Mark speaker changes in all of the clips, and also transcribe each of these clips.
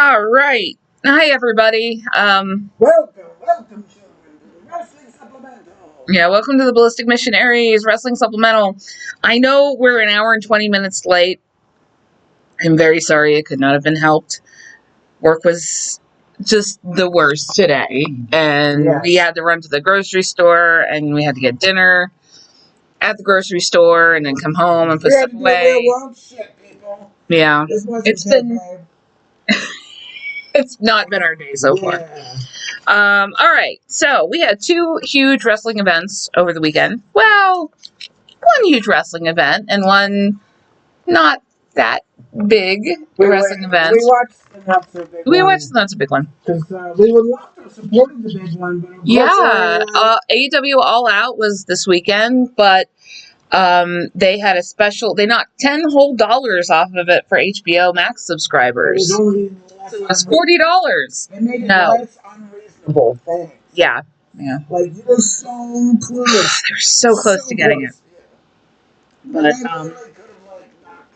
Speaker 1: All right. Hi, everybody.
Speaker 2: Welcome, children, to the Wrestling Supplemental.
Speaker 1: Yeah, welcome to the Ballistic Missionaries Wrestling Supplemental. I know we're an hour and 20 minutes late. I'm very sorry. It could not have been helped. Work was just the worst today. And
Speaker 2: Yes.
Speaker 1: we had to run to the grocery store, and we had to get dinner at the grocery store, and then come home and put
Speaker 2: We had
Speaker 1: stuff
Speaker 2: to do
Speaker 1: away.
Speaker 2: real world shit, people.
Speaker 1: Yeah.
Speaker 2: This wasn't
Speaker 1: It's been... It's not been our day so far. All right. So we had two huge wrestling events over the weekend. Well, one huge wrestling event and one not that big wrestling event.
Speaker 2: We watched the not so big one.
Speaker 1: We watched the not so big one.
Speaker 2: Because we would love to have supported the big one, but
Speaker 1: yeah, AEW All Out was this weekend, but they had a special. They knocked $10 whole off of it for HBO Max subscribers.
Speaker 2: It was only
Speaker 1: It's $40.
Speaker 2: They made it less unreasonable. Thanks.
Speaker 1: Yeah.
Speaker 2: Like you were so close.
Speaker 1: They were so close to getting it. But
Speaker 2: they could have knocked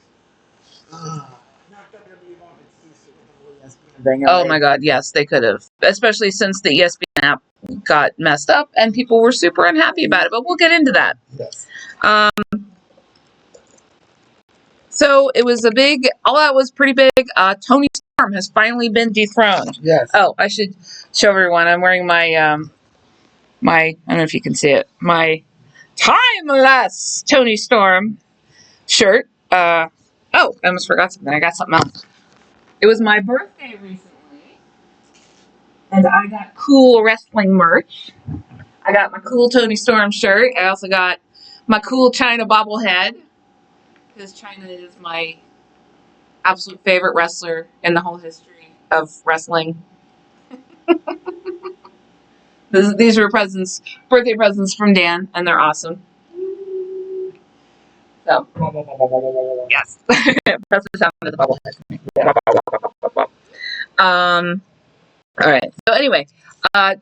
Speaker 2: WWE off its feet with the whole ESPN thing.
Speaker 1: Oh my God, yes, they could have. Especially since the ESPN app got messed up and people were super unhappy about it. But we'll get into that.
Speaker 2: Yes.
Speaker 1: So it was a big, All Out was pretty big. Tony Storm has finally been dethroned.
Speaker 2: Yes.
Speaker 1: Oh, I should show everyone. I'm wearing my, I don't know if you can see it, my Timeless Tony Storm shirt. Oh, I almost forgot something. I got something else. It was my birthday recently, and I got cool wrestling merch. I got my cool Tony Storm shirt. I also got my cool China bobblehead, because China is my absolute favorite wrestler in the whole history of wrestling. These were birthday presents from Dan, and they're awesome. So, yes, that's the sound of the bobblehead. All right. So anyway,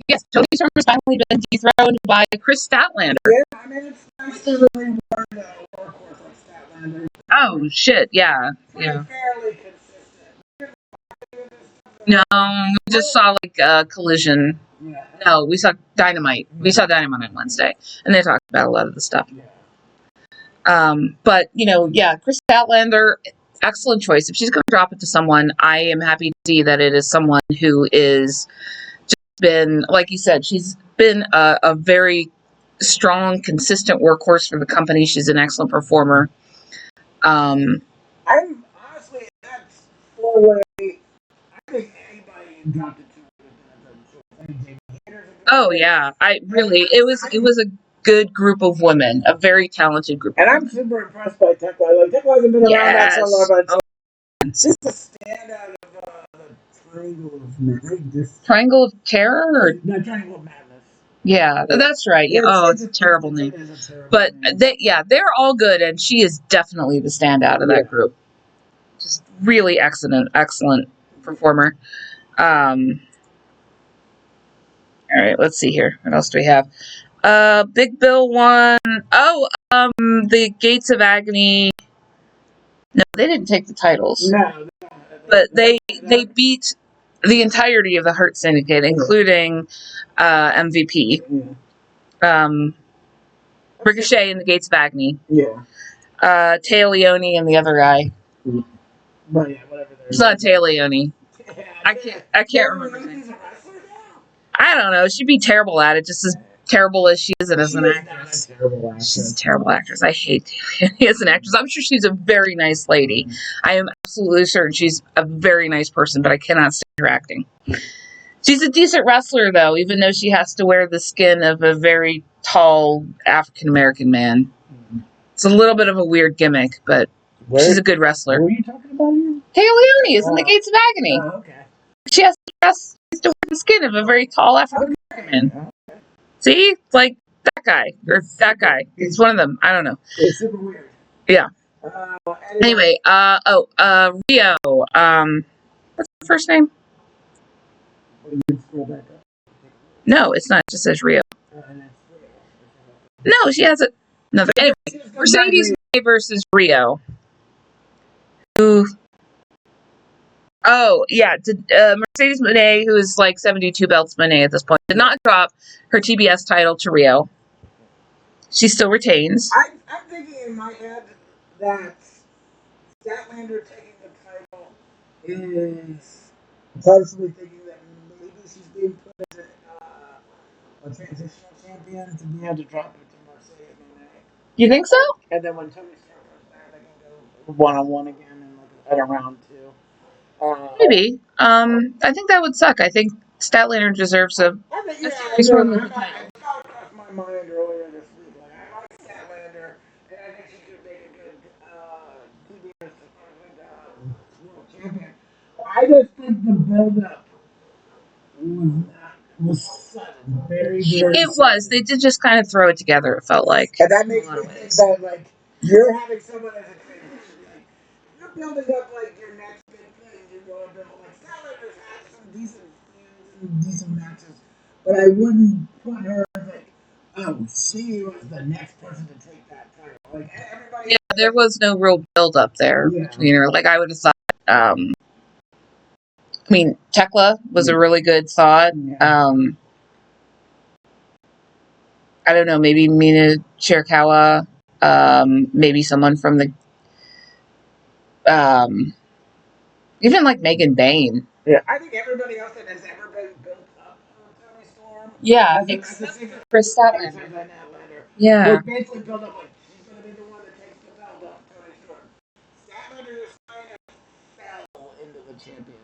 Speaker 1: yes, Tony Storm has finally been dethroned by Chris Statlander.
Speaker 2: Yeah, I mean, it's nice to really learn the workhorse like Statlander.
Speaker 1: Oh shit! Yeah.
Speaker 2: Fairly consistent.
Speaker 1: No, we just saw like a collision.
Speaker 2: Yeah.
Speaker 1: No, we saw Dynamite. We saw Dynamite on Wednesday, and they talked about a lot of the stuff.
Speaker 2: Yeah.
Speaker 1: But Chris Statlander, excellent choice. If she's going to drop it to someone, I am happy to see that it is someone who is just been, like you said, she's been a very strong, consistent workhorse for the company. She's an excellent performer.
Speaker 2: I'm honestly, that's four-way. I think anybody dropped it to.
Speaker 1: Oh yeah, it was a good group of women, a very talented group.
Speaker 2: And I'm super impressed by Tekla. Like Tekla hasn't been around that so long, but she's the standout of the Triangle of Madness.
Speaker 1: Triangle of Terror, or
Speaker 2: no, Triangle of Madness.
Speaker 1: Yeah, that's right. It's a terrible name. But they're all good, and she is definitely the standout of that group. Just really excellent performer. All right, let's see here. What else do we have? Big Bill won. Oh, the Gates of Agony. No, they didn't take the titles.
Speaker 2: No.
Speaker 1: But they beat the entirety of the Hurt Syndicate, including MVP. Ricochet and the Gates of Agony.
Speaker 2: Yeah.
Speaker 1: Taya Leone and the other guy.
Speaker 2: But yeah, whatever.
Speaker 1: It's not Taya Leone. I can't remember. I don't know. She'd be terrible at it, just as terrible as she is as an actress. She's a terrible actress. I hate Taya Leone as an actress. I'm sure she's a very nice lady. I am absolutely certain she's a very nice person, but I cannot stand her acting. She's a decent wrestler, though, even though she has to wear the skin of a very tall African-American man. It's a little bit of a weird gimmick, but she's a good wrestler.
Speaker 2: Who are you talking about here?
Speaker 1: Taya Leone is in the Gates of Agony.
Speaker 2: Oh, okay.
Speaker 1: She has to wear the skin of a very tall African-American man.
Speaker 2: Okay.
Speaker 1: See? Like that guy. Or that guy. It's one of them. I don't know.
Speaker 2: It's super weird.
Speaker 1: Yeah. Anyway, Rio. What's her first name? No, it's not. It just says Rio. No, she has another. Anyway, Mercedes May versus Rio. Who Oh, yeah. Mercedes Moné, who is like 72 belts Moné at this point, did not drop her TBS title to Rio. She still retains.
Speaker 2: I'm thinking in my head that Statlander taking the title is partially thinking that maybe she's being put as a transitional champion to be able to drop it to Mercedes Moné.
Speaker 1: You think so?
Speaker 2: And then when Tony Stark comes back, they can go 1-on-1 again in like at a round 2.
Speaker 1: Maybe. I think that would suck. I think Statlander deserves a series run with the title.
Speaker 2: I thought across my mind earlier this week. Like I like Statlander, and I think she could make a good TBS world champion. I just think the build-up was sudden, very, very.
Speaker 1: It was. They did just kind of throw it together. It felt like.
Speaker 2: And that makes me think that like you're having someone as a transition, like you're building up like your next big thing. You're going to build like Statlander's had some decent feuds and decent matches, but I wouldn't put her as like, oh, she was the next person to take that title. Like everybody.
Speaker 1: Yeah, there was no real build up there between her. Like I would have thought. I mean, Tekla was a really good thought.
Speaker 2: Yeah.
Speaker 1: I don't know, maybe Mina Chirikawa, maybe someone from the, even like Megan Bain.
Speaker 2: Yeah, I think everybody else that has ever been built up on Tony Storm.
Speaker 1: Yeah, except for Chris Statlander. Yeah.
Speaker 2: They basically built up like she's going to be the one that takes the belt off Tony Storm. Statlander just kind of fell into the championship.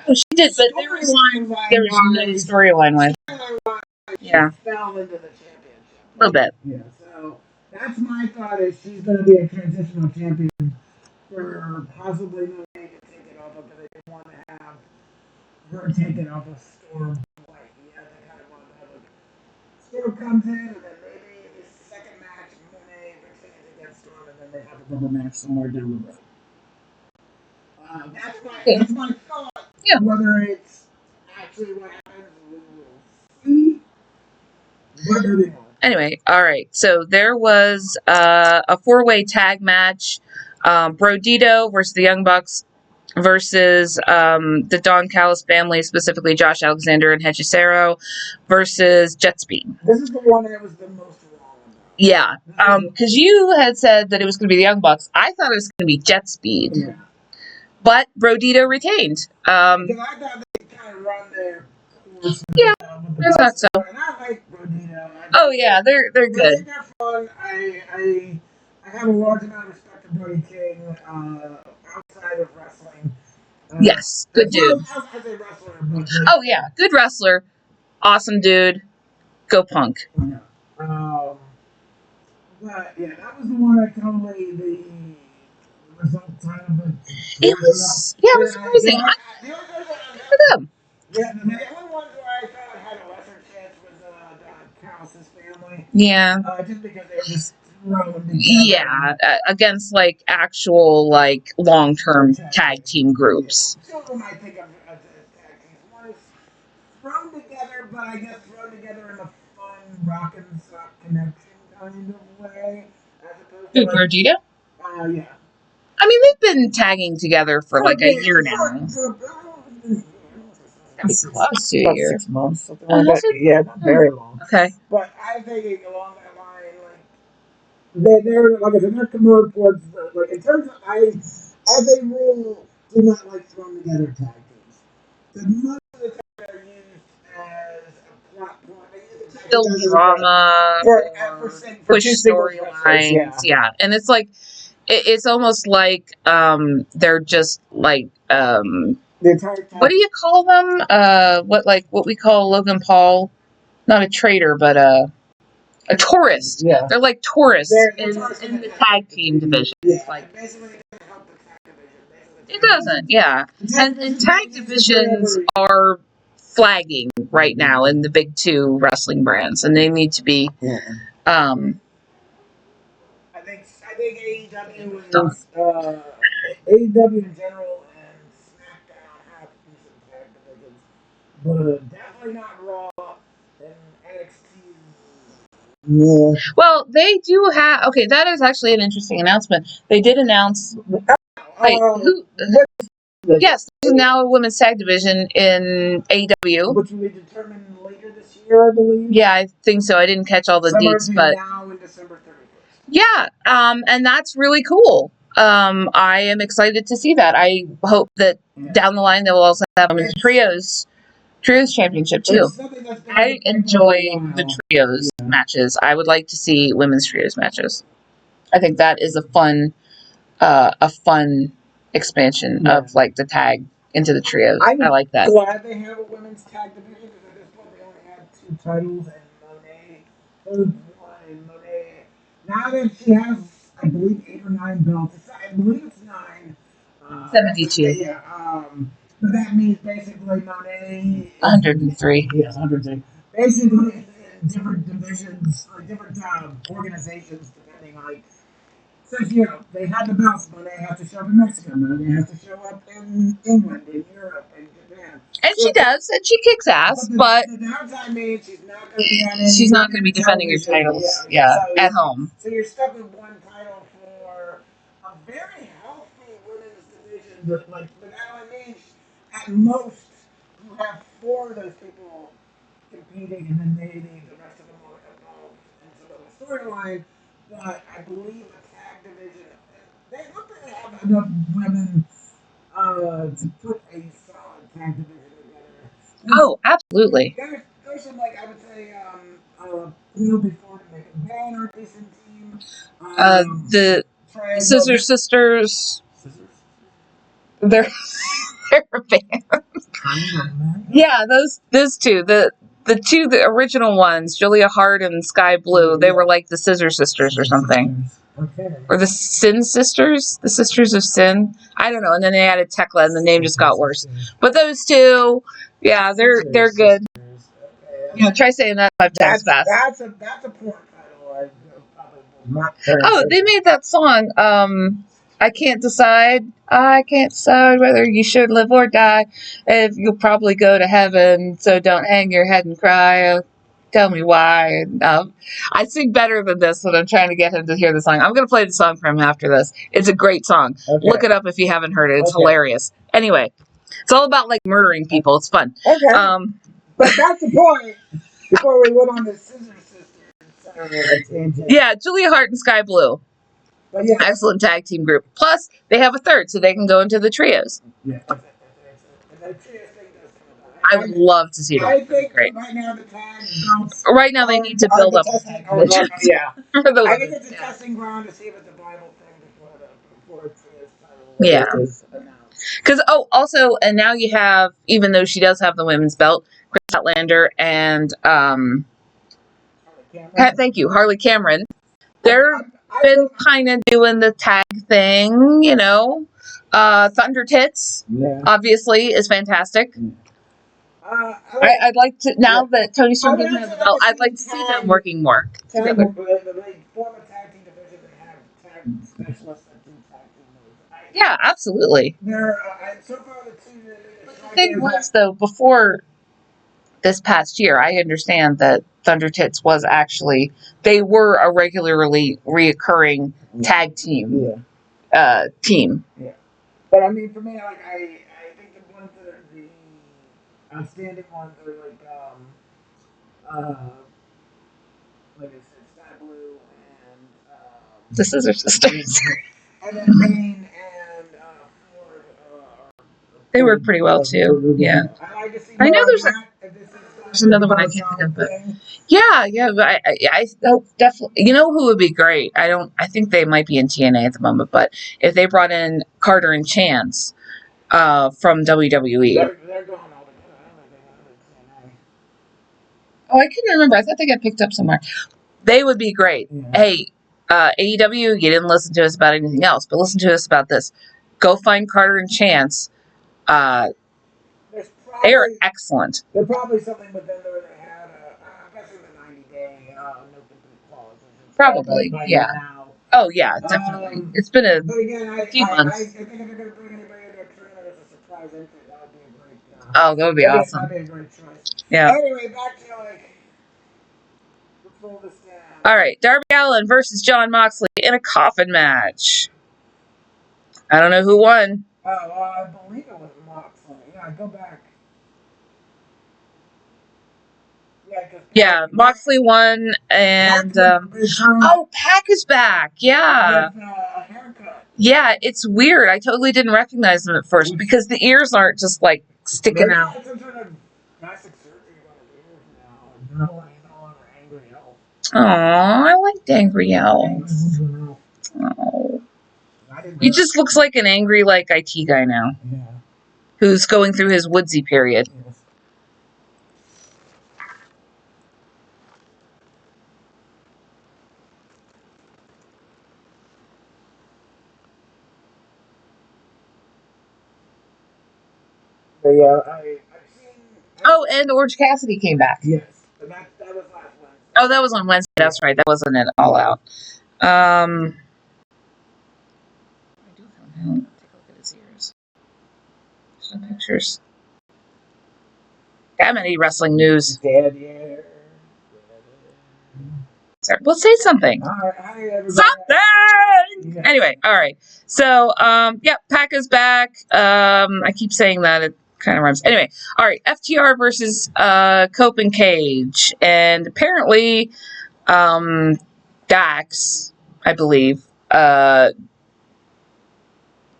Speaker 1: Oh, she did, but there was no storyline with. Yeah.
Speaker 2: Fell into the championship.
Speaker 1: A little bit.
Speaker 2: Yeah, so that's my thought is she's going to be a transitional champion for possibly no way to take it off of because they didn't want to have her take it off of Storm. Like, yeah, they kind of wanted to have like Storm comes in and then maybe this second match Monet retains against Storm and then they have a double match somewhere down the road. That's my thought.
Speaker 1: Yeah.
Speaker 2: Whether it's actually what happens, we will see.
Speaker 1: Anyway, all right. So there was a 4-way tag match. Brodito versus the Young Bucks versus the Don Callis family, specifically Josh Alexander and Hechicero, versus Jet Speed.
Speaker 2: This is the one that was the most wrong about.
Speaker 1: Yeah. Because you had said that it was going to be the Young Bucks. I thought it was going to be Jet Speed.
Speaker 2: Yeah.
Speaker 1: But Brodito retained.
Speaker 2: Because I thought they kind of run their course.
Speaker 1: Yeah, I thought so.
Speaker 2: And I like Brodito.
Speaker 1: Oh yeah, they're good.
Speaker 2: I think they're fun. I have a large amount of respect for Brody King outside of wrestling.
Speaker 1: Yes, good dude.
Speaker 2: As a wrestler, but
Speaker 1: oh yeah, good wrestler, awesome dude. Go Punk.
Speaker 2: Yeah. But yeah, that was the one that totally the result kind of.
Speaker 1: It was surprising. For them.
Speaker 2: Yeah, the only ones where I thought had a lesser chance was Callis' family.
Speaker 1: Yeah.
Speaker 2: Just because they were just thrown together.
Speaker 1: Yeah, against like actual like long-term tag team groups.
Speaker 2: Two of them I think of as tag teams. One is thrown together, but I guess thrown together in a fun rock and sock connection kind of way, as opposed to.
Speaker 1: Brodito?
Speaker 2: Yeah.
Speaker 1: I mean, they've been tagging together for like a year now. Close to a year.
Speaker 2: 6 months, something like that. Yeah, not very long.
Speaker 1: Okay.
Speaker 2: But I'm thinking along that line, like they're like I said, they're more towards like in terms of as a rule, do not like thrown together tag teams. Because most of the time they're used as a plot point.
Speaker 1: Build drama, push storylines, yeah. And it's like it's almost like they're just like what do you call them? What we call Logan Paul, not a traitor, but a tourist.
Speaker 2: Yeah.
Speaker 1: They're like tourists in the tag team division.
Speaker 2: Yeah.
Speaker 1: Like,
Speaker 2: basically it doesn't help the tag division.
Speaker 1: It doesn't, yeah. And tag divisions are flagging right now in the big two wrestling brands, and they need to be.
Speaker 2: Yeah. I think AEW was AEW in general and SmackDown have decent tag divisions, but definitely not Raw and NXT. Yeah.
Speaker 1: Well, they do have. Okay, that is actually an interesting announcement. They did announce Wait, who?
Speaker 2: What,
Speaker 1: Yes, there's now a women's tag division in AEW.
Speaker 2: which will be determined later this year, I believe.
Speaker 1: Yeah, I think so. I didn't catch all the
Speaker 2: Somewhere
Speaker 1: deets,
Speaker 2: between
Speaker 1: but
Speaker 2: now and December 31st.
Speaker 1: yeah, and that's really cool. I am excited to see that. I hope that down the line they will also have a trios championship too.
Speaker 2: It's something that's been
Speaker 1: I
Speaker 2: in the pipeline
Speaker 1: enjoy
Speaker 2: for a while.
Speaker 1: the trios matches. I would like to see women's trios matches. I think that is a fun expansion of like the tag into the trios. I like that.
Speaker 2: I'm glad they have a women's tag division because at this point they only had 2 titles and Monet holds one. And Monet, now that she has, I believe, 8 or 9 belts, I believe it's 9.
Speaker 1: 72.
Speaker 2: Yeah. But that means basically Monet.
Speaker 1: 103.
Speaker 2: Yes, 103. Basically, in different divisions or different organizations, depending on. So, they had the belts, but they have to show up in Mexico, but they have to show up in England, in Europe, in Japan.
Speaker 1: And she does, and she kicks ass, but
Speaker 2: the downside means she's not going to be on any
Speaker 1: she's not going to be defending her
Speaker 2: television.
Speaker 1: titles,
Speaker 2: So
Speaker 1: at home.
Speaker 2: So you're stuck with one title for a very healthy women's division, but that only means at most you have 4 of those people competing, and then maybe the rest of them will evolve into the storyline. But I believe the tag division, they look like they have enough women to put a solid tag division together.
Speaker 1: Oh, absolutely.
Speaker 2: There's some, I would say, Penelope Ford and Megan Payne are a decent team.
Speaker 1: The Scissor Sisters, they're they're a band. Yeah, those two, the original ones, Julia Hart and Sky Blue, they were like the Scissor Sisters or something.
Speaker 2: Okay.
Speaker 1: Or the Sin Sisters, the Sisters of Sin. I don't know. And then they added Tekla, and the name just got worse. But those two, yeah, they're good. Try saying that 5 times fast.
Speaker 2: That's a porn title.
Speaker 1: Oh, they made that song. I can't decide. I can't decide whether you should live or die. If you'll probably go to heaven, so don't hang your head and cry. Tell me why. I sing better than this when I'm trying to get him to hear the song. I'm going to play the song for him after this. It's a great song. Okay. Look it up if you haven't heard it. It's hilarious. Anyway, it's all about murdering people. It's fun.
Speaker 2: Okay. But back to point. Before we went on the Scissor Sisters
Speaker 1: yeah, Julia Hart and Sky Blue.
Speaker 2: But yeah.
Speaker 1: Excellent tag team group. Plus, they have a third, so they can go into the trios.
Speaker 2: Yeah. And the trios thing does come about.
Speaker 1: I would love to see that.
Speaker 2: I think
Speaker 1: great.
Speaker 2: Right now the tag
Speaker 1: right now they need to build up the tag division.
Speaker 2: Yeah.
Speaker 1: For the
Speaker 2: I think it's a testing ground to see if it's a viable thing before trios title.
Speaker 1: Yeah. Because also, and now you have, even though she does have the women's belt, Chris Statlander and thank you, Harley Cameron. They're been kind of doing the tag thing, Thunder Tits, obviously, is fantastic. I'd like to, now that Tony Storm doesn't have the belt, I'd like to see them working more together.
Speaker 2: Form a tag team division and have tag specialists that do tag team moves.
Speaker 1: Yeah, absolutely.
Speaker 2: So far the two.
Speaker 1: The thing was, though, before this past year, I understand that Thunder Tits was actually, they were a regularly reoccurring tag team.
Speaker 2: Yeah.
Speaker 1: Team.
Speaker 2: Yeah. But I mean, for me, I think the ones that are the outstanding ones are like I said, Sky Blue and
Speaker 1: the Scissor Sisters.
Speaker 2: And then Bane and Ford
Speaker 1: they work pretty well too. Yeah. I know there's another one I can't think of, but yeah. I definitely. You know who would be great? I think they might be in TNA at the moment, but if they brought in Carter and Chance from WWE.
Speaker 2: They're going all together. I don't know if they have TNA.
Speaker 1: Oh, I couldn't remember. I thought they got picked up somewhere. They would be great. Yeah. Hey, AEW, you didn't listen to us about anything else, but listen to us about this. Go find Carter and Chance. They are excellent.
Speaker 2: There's probably something within there where they had I guess in the 90-day no complete clause.
Speaker 1: Probably, yeah. Now. Oh, yeah, definitely. It's been a few months.
Speaker 2: I think if they're going to bring anybody in there as a surprise entry, that would be a great.
Speaker 1: That would be awesome.
Speaker 2: That would be a great choice.
Speaker 1: Yeah.
Speaker 2: Anyway, back to let's roll this down.
Speaker 1: All right, Darby Allin versus Jon Moxley in a coffin match. I don't know who won.
Speaker 2: Oh, I believe it was Moxley. Yeah, go back. Yeah, because
Speaker 1: Yeah, Moxley won, and oh, Pac is back. Yeah,
Speaker 2: with a haircut.
Speaker 1: yeah, it's weird. I totally didn't recognize him at first because the ears aren't just like sticking
Speaker 2: Maybe
Speaker 1: out.
Speaker 2: had some sort of plastic surgery on his ears now. No, he's no longer angry at all.
Speaker 1: Aw, I like Angry Elves. Oh, he just looks like an angry like IT guy now,
Speaker 2: Yeah.
Speaker 1: who's going through his woodsy period.
Speaker 2: Yes. But yeah, I've seen.
Speaker 1: Oh, and Orange Cassidy came back.
Speaker 2: Yes, but that was last Wednesday.
Speaker 1: Oh, that was on Wednesday. That's right. That wasn't it all out. I do come out. Take a look at his ears. Some pictures. That many wrestling news.
Speaker 2: Dead year.
Speaker 1: Sorry. Well, say something.
Speaker 2: Hi, everybody.
Speaker 1: Something.
Speaker 2: Yeah.
Speaker 1: Anyway, all right. So, yeah, Pac is back. I keep saying that. It kind of rhymes. Anyway, all right. FTR versus Cope and Cage, and apparently, Dax, I believe,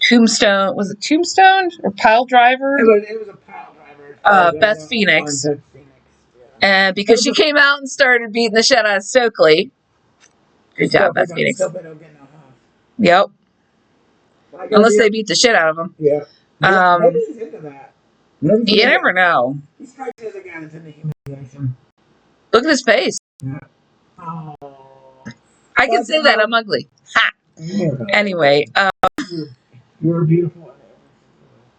Speaker 1: Tombstone, was it Tombstone or Pile Driver?
Speaker 2: It was a pile driver.
Speaker 1: Beth Phoenix.
Speaker 2: Beth Phoenix.
Speaker 1: And because she came out and started beating the shit out of Stokely. Good job, Beth Phoenix.
Speaker 2: Still don't get no half.
Speaker 1: Yep. Unless they beat the shit out of him.
Speaker 2: Yeah. Maybe he's into that. Maybe
Speaker 1: You never know.
Speaker 2: He strikes as a guy that's into humiliation.
Speaker 1: Look at his face.
Speaker 2: Yeah. Oh.
Speaker 1: I can say that. I'm ugly. Ha. Anyway,
Speaker 2: You're beautiful.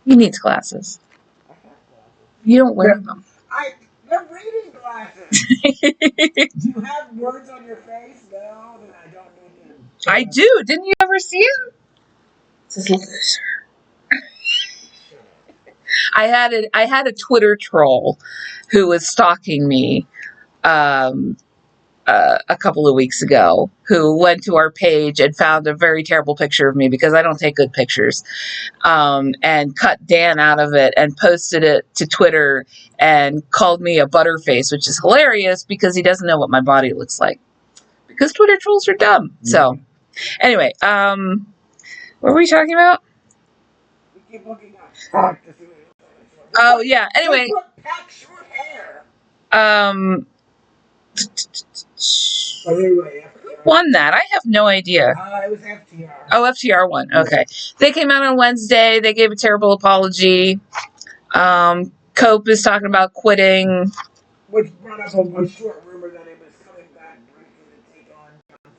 Speaker 1: he needs glasses.
Speaker 2: I have glasses.
Speaker 1: You don't wear them.
Speaker 2: They're reading glasses. Do you have words on your face? No, then I don't need them.
Speaker 1: I do. Didn't you ever see him? This is loser. I had a Twitter troll who was stalking me a couple of weeks ago, who went to our page and found a very terrible picture of me because I don't take good pictures, and cut Dan out of it and posted it to Twitter and called me a butterface, which is hilarious because he doesn't know what my body looks like, because Twitter trolls are dumb. So anyway, what were we talking about?
Speaker 2: We keep looking up Pac to see what it looks like.
Speaker 1: Oh yeah. Anyway,
Speaker 2: Pac short hair.
Speaker 1: Who won that? I have no idea.
Speaker 2: It was FTR.
Speaker 1: Oh, FTR won. Okay. They came out on Wednesday. They gave a terrible apology. Cope is talking about quitting.
Speaker 2: Which brought up a short rumor that he was coming back briefly to take on John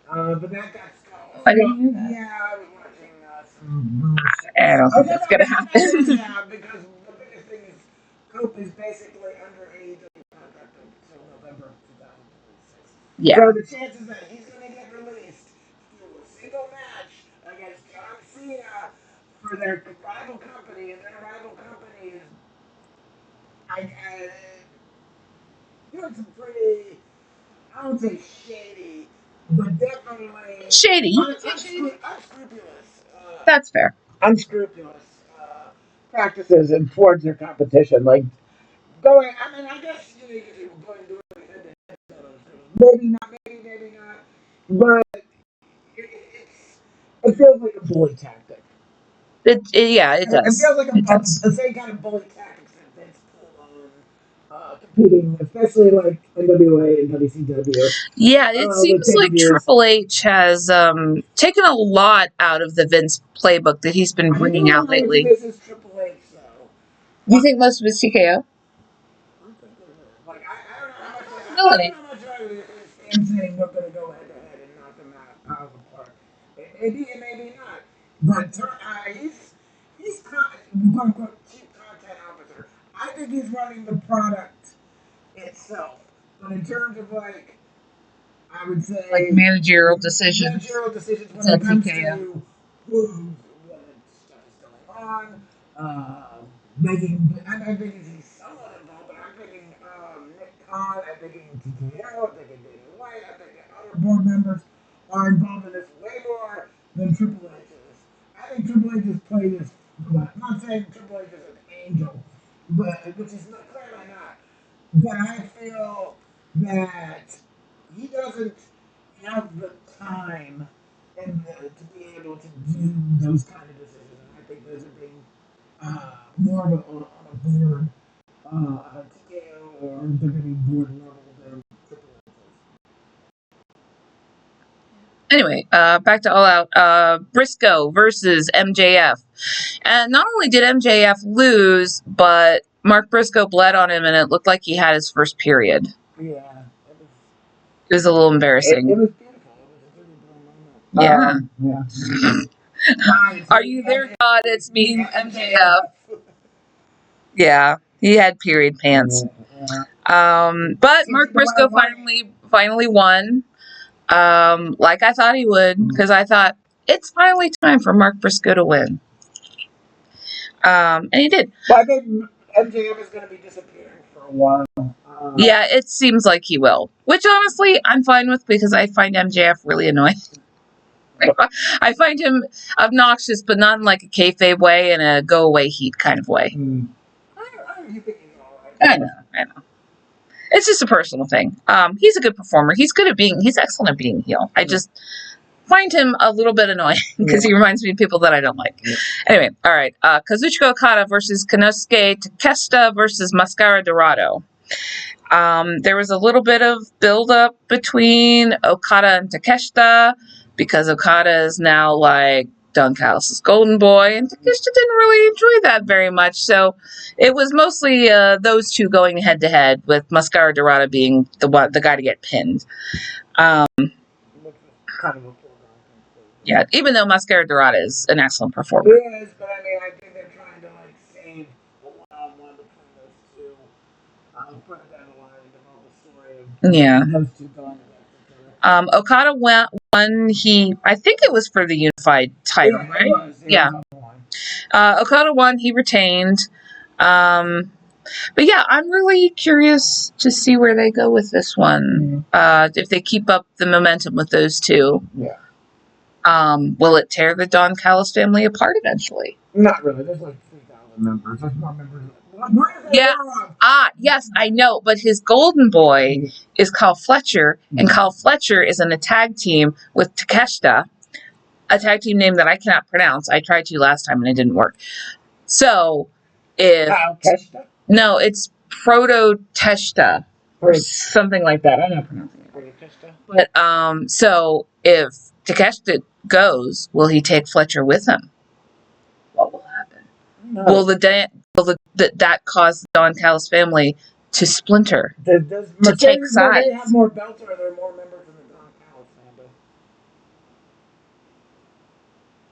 Speaker 2: Cena. But that got stalled.
Speaker 1: I didn't hear that.
Speaker 2: Yeah, I was watching some.
Speaker 1: I don't think that's going to happen.
Speaker 2: Yeah, because the biggest thing is Cope is basically under AEW contract until November 2026.
Speaker 1: Yeah.
Speaker 2: So the chances that he's going to get released through a single match against John Cena for their rival company, and their rival company is doing some pretty, I don't say shady, but definitely
Speaker 1: Shady.
Speaker 2: unscrupulous.
Speaker 1: That's fair.
Speaker 2: Unscrupulous practices and towards their competition. Like going, I mean, I guess you could go and do it. Maybe not, maybe not. But it feels like a bully tactic.
Speaker 1: Yeah, it does.
Speaker 2: It feels like the same kind of bully tactics that Vince pulled on competing, especially like NWA and WCW.
Speaker 1: Yeah, it seems like Triple H has taken a lot out of the Vince playbook that he's been bringing out lately.
Speaker 2: This is Triple H, though.
Speaker 1: Do you think most of it's TKO?
Speaker 2: Like, I don't know how much I'm saying we're going to go head to head and knock him out of the park. Maybe and maybe not. But he's quote unquote chief content officer. I think he's running the product itself. But in terms of like, I would say
Speaker 1: like managerial decisions.
Speaker 2: When it comes to what stuff is going on. I'm thinking he's somewhat involved, but I'm thinking Nick Khan, I'm thinking TKO, I'm thinking Dana White, I'm thinking other board members are involved in this way more than Triple H is. Triple H has played this. I'm not saying Triple H is an angel, but which is not, clearly not. But I feel that he doesn't have the time to be able to do those kind of decisions. And I think those are being more of on a board scale, or they're going to be board level than Triple H.
Speaker 1: Anyway, back to All Out. Briscoe versus MJF. And not only did MJF lose, but Mark Briscoe bled on him, and it looked like he had his first period.
Speaker 2: Yeah.
Speaker 1: It was a little embarrassing.
Speaker 2: It was beautiful. It was a really
Speaker 1: Yeah.
Speaker 2: beautiful moment. Yeah.
Speaker 1: Are you there, God? It's me, MJF. Yeah, he had period pants. But Mark Briscoe finally won. Like I thought he would, because I thought it's finally time for Mark Briscoe to win. And he did.
Speaker 2: Well, I think MJF is going to be disappearing for a while.
Speaker 1: Yeah, it seems like he will. Which honestly, I'm fine with, because I find MJF really annoying. I find him obnoxious, but not in like a kayfabe way, in a go away heat kind of way. I know. It's just a personal thing. He's a good performer. He's excellent at being heel. I just find him a little bit annoying, because he reminds me of people that I don't like. Yeah. Anyway, all right. Kazuchika Okada versus Konosuke Takeshita versus Mascara Dorado. There was a little bit of build-up between Okada and Takeshita, because Okada is now like Don Callis' golden boy, and Takeshita didn't really enjoy that very much. So it was mostly those two going head-to-head, with Mascara Dorado being the guy to get pinned. Yeah, even though Mascara Dorado is an excellent performer.
Speaker 2: He is, but I mean, I think they're trying to like save a one-on-one between those two. Put it down the line and develop a story of those two going against each other.
Speaker 1: Okada won. I think it was for the unified title, right?
Speaker 2: It was.
Speaker 1: Okada won. He retained. But yeah, I'm really curious to see where they go with this one. If they keep up the momentum with those two.
Speaker 2: Yeah.
Speaker 1: Will it tear the Don Callis family apart eventually?
Speaker 2: Not really. There's like 3,000 members. There's more members.
Speaker 1: Yes, I know. But his golden boy is Kyle Fletcher, and Kyle Fletcher is in a tag team with Takeshita, a tag team name that I cannot pronounce. I tried to last time and it didn't work. So no, it's Proto Teshta or something like that. I'm not pronouncing it. But so if Takeshita goes, will he take Fletcher with him? What will happen? No. Will that cause the Don Callis family to splinter? To take sides?
Speaker 2: They have more belts, or there are more members in the Don Callis family?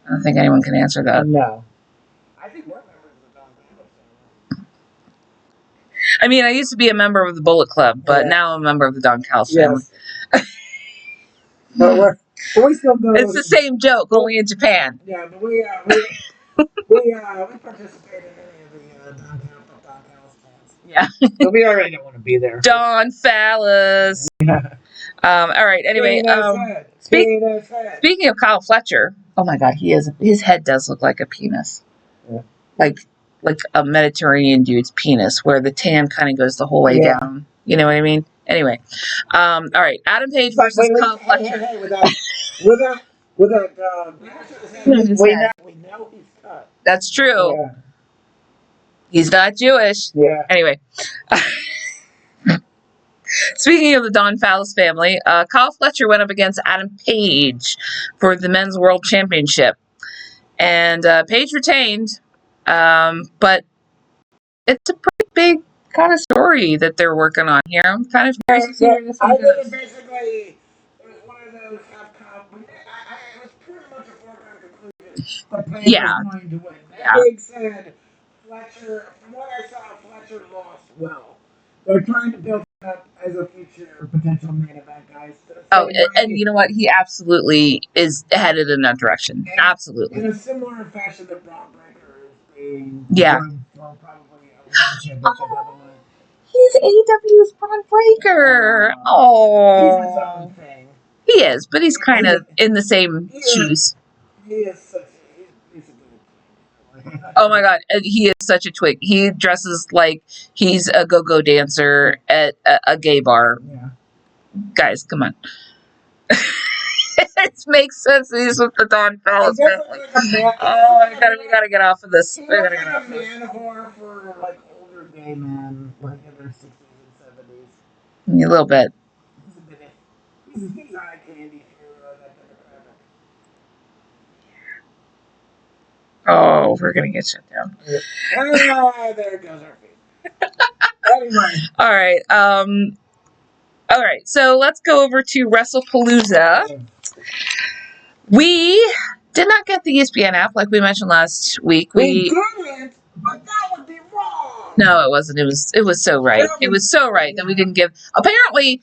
Speaker 1: I don't think anyone can answer that.
Speaker 2: No. I think more members of the Don Callis family.
Speaker 1: I mean, I used to be a member of the Bullet Club, but now I'm a member of the Don Callis family.
Speaker 2: But we still go.
Speaker 1: It's the same joke, only in Japan.
Speaker 2: Yeah, but we participate in any of the Don Callis fans.
Speaker 1: Yeah.
Speaker 2: But we already don't want to be there.
Speaker 1: Don Fallis.
Speaker 2: Yeah.
Speaker 1: All right. Anyway, speaking of Kyle Fletcher, oh my God, his head does look like a penis.
Speaker 2: Yeah.
Speaker 1: Like a Mediterranean dude's penis, where the tan kind of goes the whole way down. You know what I mean? Anyway, all right. Adam Page versus Kyle Fletcher.
Speaker 2: Hey, with that, we know he's cut.
Speaker 1: That's true.
Speaker 2: Yeah.
Speaker 1: He's not Jewish.
Speaker 2: Yeah.
Speaker 1: Anyway. Speaking of the Don Fallis family, Kyle Fletcher went up against Adam Page for the Men's World Championship. And Page retained, but it's a pretty big kind of story that they're working on here. I'm kind of curious to see where this one goes.
Speaker 2: I think basically it was one of those it was pretty much a foregone conclusion that Page was going to win. That being said, Fletcher, from what I saw, Fletcher lost well. They're trying to build him up as a future potential main event guy.
Speaker 1: And you know what? He absolutely is headed in that direction. And absolutely.
Speaker 2: In a similar fashion that Braun Breaker is being for probably a world championship down the line.
Speaker 1: He's AEW's Braun Breaker. Oh.
Speaker 2: He's his own thing.
Speaker 1: He is, but he's kind of in the same shoes.
Speaker 2: He is he's a good
Speaker 1: Oh my God, he is such a twig. He dresses like he's a go-go dancer at a gay bar.
Speaker 2: Yeah.
Speaker 1: Guys, come on. It makes sense. He's with the Don Fellas. Oh, we gotta get off of this.
Speaker 2: He
Speaker 1: We
Speaker 2: looks
Speaker 1: gotta
Speaker 2: like
Speaker 1: get
Speaker 2: a
Speaker 1: off of this.
Speaker 2: man whore for like older gay men, like in their 60s and 70s.
Speaker 1: A little bit.
Speaker 2: He's a bit of, he's eye candy for that demographic.
Speaker 1: Oh, we're gonna get shut down.
Speaker 2: Ah, there goes our feet. Anyway.
Speaker 1: All right. All right. So let's go over to Wrestlepalooza. We did not get the ESPN app like we mentioned last week.
Speaker 2: We didn't, but that would be wrong.
Speaker 1: No, it wasn't. It was so right. It was so right that we didn't give. Apparently,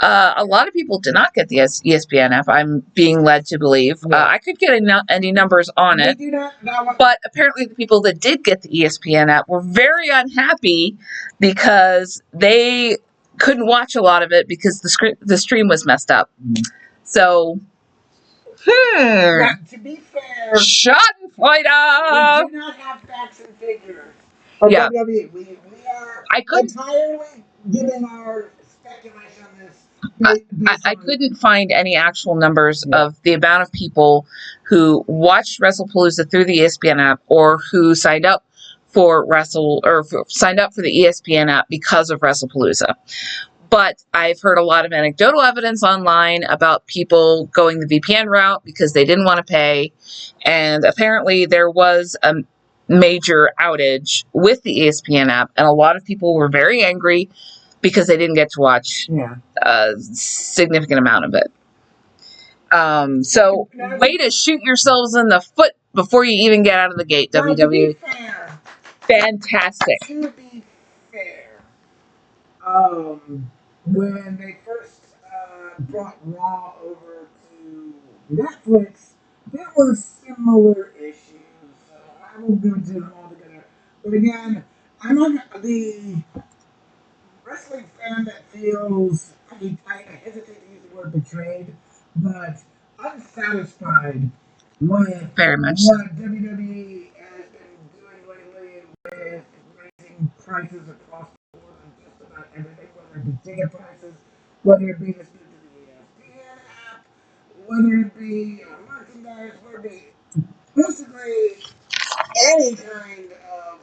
Speaker 1: a lot of people did not get the ESPN app. I'm being led to believe.
Speaker 2: Yeah.
Speaker 1: I could get any numbers on it, but apparently the people that did get the ESPN app were very unhappy because they couldn't watch a lot of it because the stream was messed up. So,
Speaker 2: now, to be fair,
Speaker 1: Schadenfreude.
Speaker 2: we do not have facts and figures.
Speaker 1: Yeah.
Speaker 2: WWE. We are entirely giving our speculation on this.
Speaker 1: I couldn't find any actual numbers of the amount of people who watched Wrestlepalooza through the ESPN app or who signed up for signed up for the ESPN app because of Wrestlepalooza. But I've heard a lot of anecdotal evidence online about people going the VPN route because they didn't want to pay. And apparently there was a major outage with the ESPN app, and a lot of people were very angry because they didn't get to watch a significant amount of it. So way to shoot yourselves in the foot before you even get out of the gate, WWE.
Speaker 2: To be fair,
Speaker 1: fantastic.
Speaker 2: To be fair, when they first brought Raw over to Netflix, there were similar issues. So I won't go into them all together. But again, I'm not the wrestling fan that feels, I hesitate to use the word betrayed, but unsatisfied with
Speaker 1: Very much
Speaker 2: what WWE has been doing lately with raising prices across the board on just about everything, whether it be ticket prices, whether it be the split to the ESPN app, whether it be merchandise, whether it be basically any kind of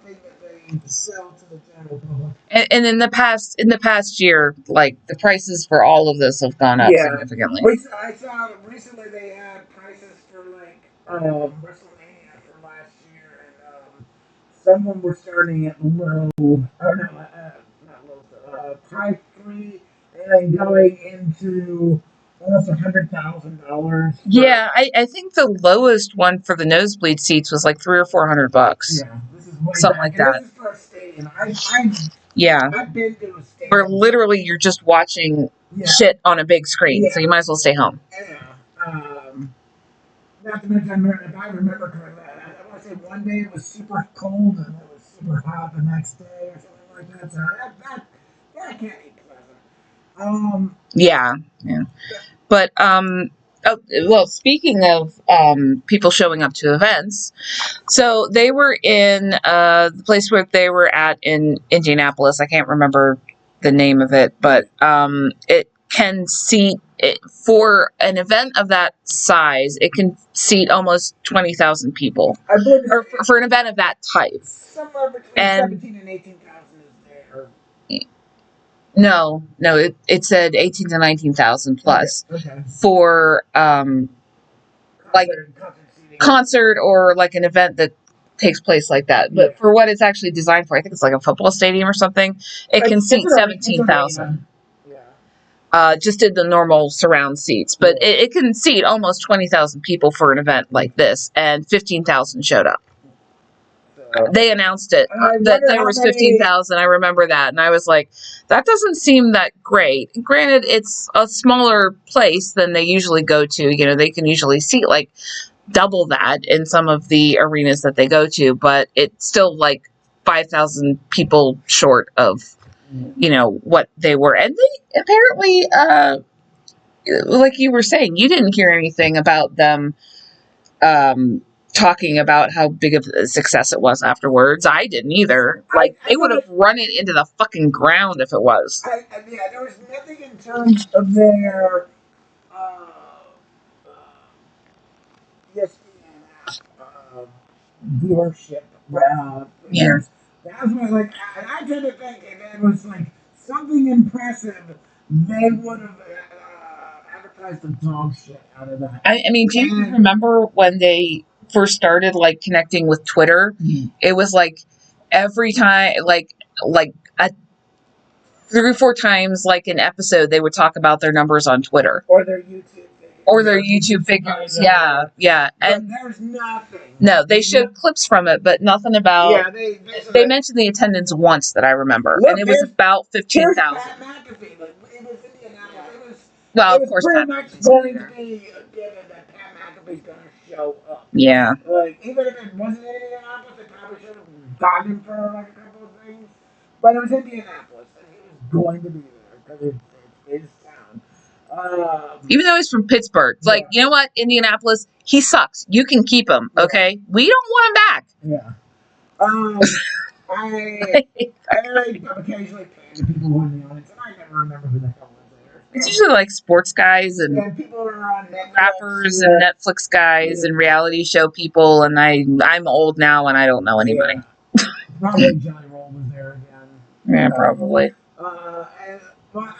Speaker 2: thing that they sell to the general public.
Speaker 1: And in the past year, like the prices for all of this have gone up significantly.
Speaker 2: I saw recently they had prices for like WrestleMania for last year, and some of them were starting at low, or no, not low, high three, and then going into almost $100,000.
Speaker 1: Yeah, I think the lowest one for the nosebleed seats was like $300 or $400.
Speaker 2: Yeah, this is way
Speaker 1: something
Speaker 2: back.
Speaker 1: like that.
Speaker 2: This is for a stadium. I've been to a stadium
Speaker 1: where literally you're just watching shit on a big screen, so you might as well stay home.
Speaker 2: Yeah. Not to mention, if I remember correctly, I want to say one day it was super cold and it was super hot the next day or something like that. So that can't be pleasant.
Speaker 1: Yeah. But well, speaking of people showing up to events, so they were in the place where they were at in Indianapolis. I can't remember the name of it, but it can seat for an event of that size. It can seat almost 20,000 people, or for an event of that type.
Speaker 2: Somewhere between 17 and 18,000 is there.
Speaker 1: No, it said 18 to 19,000 plus for like concert or like an event that takes place like that. But for what it's actually designed for, I think it's like a football stadium or something. It can seat 17,000. Just in the normal surround seats, but it can seat almost 20,000 people for an event like this, and 15,000 showed up. They announced it that there was 15,000. I remember that, and I was like, that doesn't seem that great. Granted, it's a smaller place than they usually go to. You know, they can usually seat like double that in some of the arenas that they go to, but it's still like 5,000 people short of, you know, what they were. And they apparently, like you were saying, you didn't hear anything about them talking about how big of a success it was afterwards. I didn't either. Like, they would have run it into the fucking ground if it was.
Speaker 2: Yeah, there was nothing in terms of their ESPN viewership.
Speaker 1: Yeah.
Speaker 2: That was my, like, and I tend to think if it was like something impressive, they would have advertised the dog shit out of that.
Speaker 1: I mean, do you remember when they first started like connecting with Twitter? It was like every time, like a 3 or 4 times, like an episode, they would talk about their numbers on Twitter
Speaker 2: or their YouTube
Speaker 1: figures. Yeah. And
Speaker 2: there's nothing.
Speaker 1: No, they showed clips from it, but nothing about.
Speaker 2: Yeah,
Speaker 1: they mentioned the attendance once that I remember, and it was about 15,000.
Speaker 2: Pat McAfee. Like, it was Indianapolis.
Speaker 1: Well,
Speaker 2: It
Speaker 1: of course,
Speaker 2: pretty
Speaker 1: Pat
Speaker 2: much
Speaker 1: McAfee's
Speaker 2: going
Speaker 1: there.
Speaker 2: to be given that Pat McAfee's going to show up.
Speaker 1: Yeah.
Speaker 2: Like, even if it wasn't in Indianapolis, they probably should have gotten him for like a couple of things. But it was Indianapolis, and he was going to be there because it's his town.
Speaker 1: Even though he's from Pittsburgh, like, you know what, Indianapolis, he sucks. You can keep him, okay? We don't want him back.
Speaker 2: Yeah. I occasionally pay the people who are in the audience, and I never remember who the hell was there.
Speaker 1: It's usually like sports guys and
Speaker 2: people who are on Netflix,
Speaker 1: rappers and Netflix guys and reality show people, and I'm old now and I don't know anybody.
Speaker 2: Probably Johnny Roll was there again.
Speaker 1: Yeah, probably.
Speaker 2: But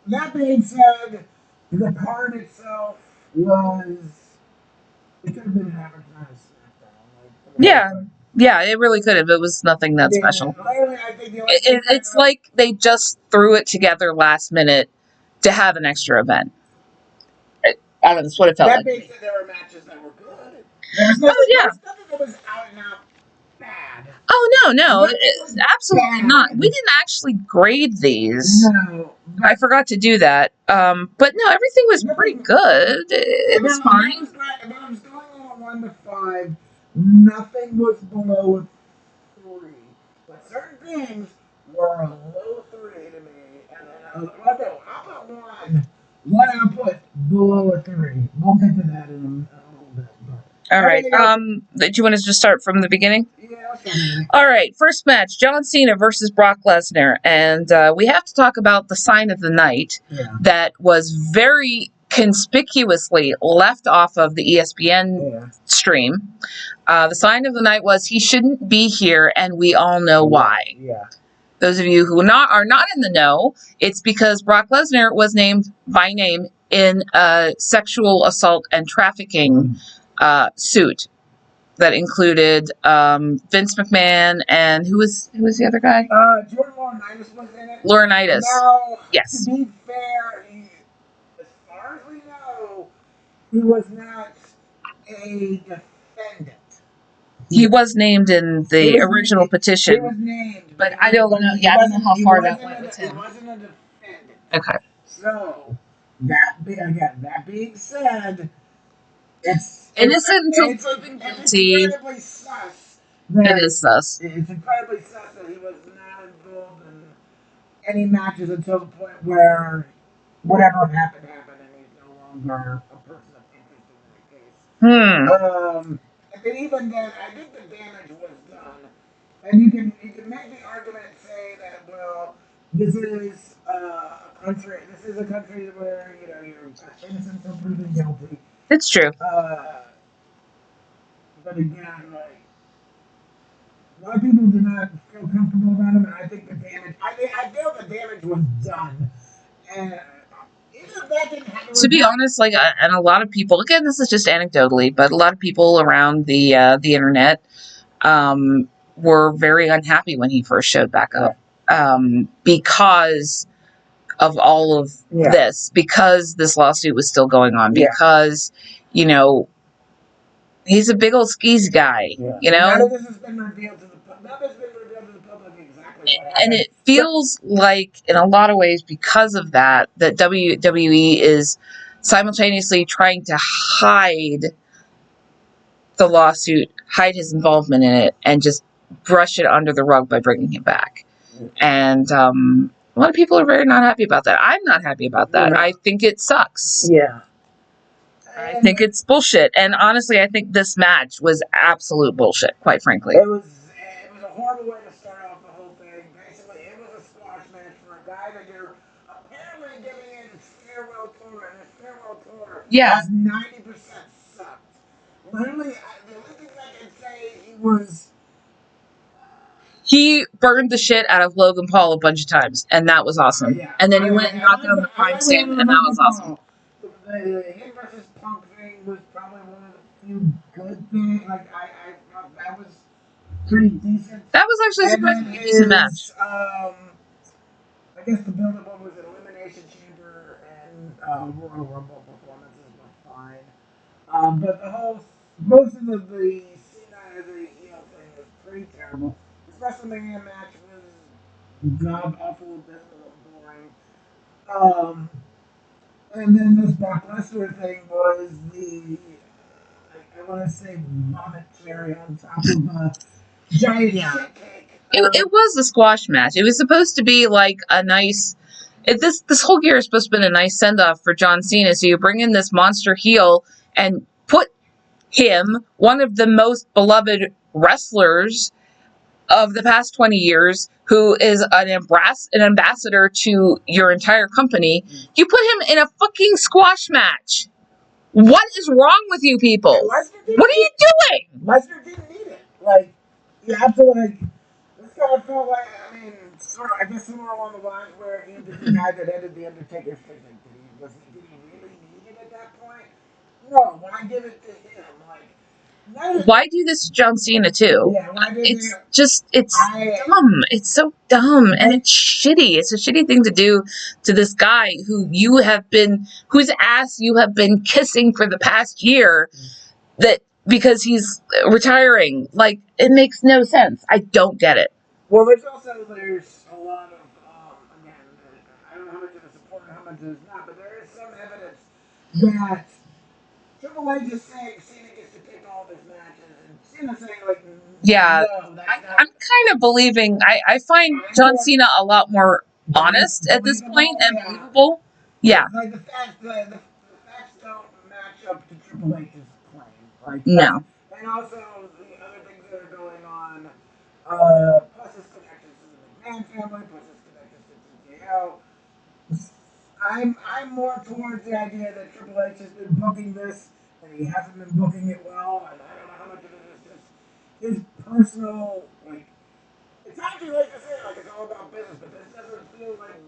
Speaker 2: that being said, the card itself was, it could have been an advertised SmackDown.
Speaker 1: Yeah, it really could have. It was nothing that special. It's like they just threw it together last minute to have an extra event. I don't know, that's what it felt like.
Speaker 2: That being said, there were matches that were good. There's nothing that was out and out bad.
Speaker 1: Oh, no, absolutely not. We didn't actually grade these.
Speaker 2: No.
Speaker 1: I forgot to do that. But no, everything was pretty good. It was fine.
Speaker 2: If I was going on a 1 to 5, nothing was below a 3. But certain things were a low 3 to me. And then I'll put 1. One I'll put below a 3. We'll get to that in a little bit.
Speaker 1: All right. Do you want to just start from the beginning?
Speaker 2: Yeah.
Speaker 1: All right. First match: John Cena versus Brock Lesnar, and we have to talk about the sign of the night that was very conspicuously left off of the ESPN stream. The sign of the night was "He shouldn't be here," and we all know why.
Speaker 2: Yeah.
Speaker 1: Those of you who are not in the know, it's because Brock Lesnar was named by name in a sexual assault and trafficking suit that included Vince McMahon and who was the other guy?
Speaker 2: Jordan Laurinaitis was in it.
Speaker 1: Laurinaitis.
Speaker 2: Now,
Speaker 1: yes.
Speaker 2: To be fair, as far as we know, he was not a defendant.
Speaker 1: He was named in the original petition.
Speaker 2: He was named,
Speaker 1: but I don't know. Yeah, I don't know how far that went with him.
Speaker 2: He wasn't a defendant.
Speaker 1: Okay.
Speaker 2: So that being said, it's
Speaker 1: innocent until proven guilty.
Speaker 2: It's incredibly sus.
Speaker 1: It is sus.
Speaker 2: It's incredibly sus that he was not involved in any matches until the point where whatever happened, and he's no longer a person of interest in that case. And even then, I think the damage was done. And you can make the argument and say that, well, this is a country where you're innocent until proven guilty.
Speaker 1: It's true.
Speaker 2: But again, like, a lot of people do not feel comfortable about him, and I think the damage. I feel the damage was done, and even if that didn't happen. To
Speaker 1: be honest, like, and a lot of people, again, this is just anecdotally, but a lot of people around the internet were very unhappy when he first showed back up, because of all of this, because this lawsuit was still going on, because he's a big old skis guy,
Speaker 2: None of this has been revealed to the public exactly what happened.
Speaker 1: And it feels like, in a lot of ways, because of that WWE is simultaneously trying to hide the lawsuit, hide his involvement in it, and just brush it under the rug by bringing him back. And a lot of people are very not happy about that. I'm not happy about that. I think it sucks.
Speaker 2: Yeah.
Speaker 1: I think it's bullshit. And honestly, I think this match was absolute bullshit, quite frankly.
Speaker 2: It was a horrible way to start off the whole thing. Basically, it was a squash match for a guy that you're apparently giving in his farewell tour, and his farewell tour was 90% sucked. Literally, the only thing I can say
Speaker 1: he burned the shit out of Logan Paul a bunch of times, and that was awesome.
Speaker 2: Yeah.
Speaker 1: And then he went and knocked him on the prime stand, and that was awesome.
Speaker 2: The him versus Punk thing was probably one of the few good things. Like I thought that was pretty decent.
Speaker 1: That was actually surprisingly a decent match.
Speaker 2: I guess the build-up was an Elimination Chamber and Royal Rumble performances were fine. But most of the Cena as a heel thing was pretty terrible. This WrestleMania match was god awful, dismal, and boring. And then this Brock Lesnar thing was I want to say vomit cherry on top of a giant shit cake.
Speaker 1: It was a squash match. It was supposed to be like a nice. This whole year is supposed to be a nice send off for John Cena. So you bring in this monster heel and put him, one of the most beloved wrestlers of the past 20 years, who is an ambassador to your entire company. You put him in a fucking squash match. What is wrong with you people? What are you doing?
Speaker 2: Lesnar didn't need it. Like, you have to, like, this kind of felt like, I mean, sort of, I guess somewhere along the lines where he was the guy that ended the Undertaker's thing. Did he really need it at that point? No, why give it to him? Like,
Speaker 1: why do this to John Cena too?
Speaker 2: Yeah,
Speaker 1: it's dumb. It's so dumb and it's shitty. It's a shitty thing to do to this guy whose ass you have been kissing for the past year, that because he's retiring. Like, it makes no sense. I don't get it.
Speaker 2: Well, there's a lot of again, I don't know how much of it's important, how much is not, but there is some evidence that Triple H is saying Cena gets to pick all of his matches, and Cena's saying, like, no,
Speaker 1: I'm kind of believing. I find John Cena a lot more honest at this point and believable. Yeah.
Speaker 2: Like, the facts don't match up to Triple H's claim. Like,
Speaker 1: no.
Speaker 2: And also, the other things that are going on, plus his connections to the McMahon family, plus his connections to TKO. I'm more towards the idea that Triple H has been booking this and he hasn't been booking it well, and I don't know how much of it is just his personal, like, it's not too late to say like it's all about business, but this doesn't feel like a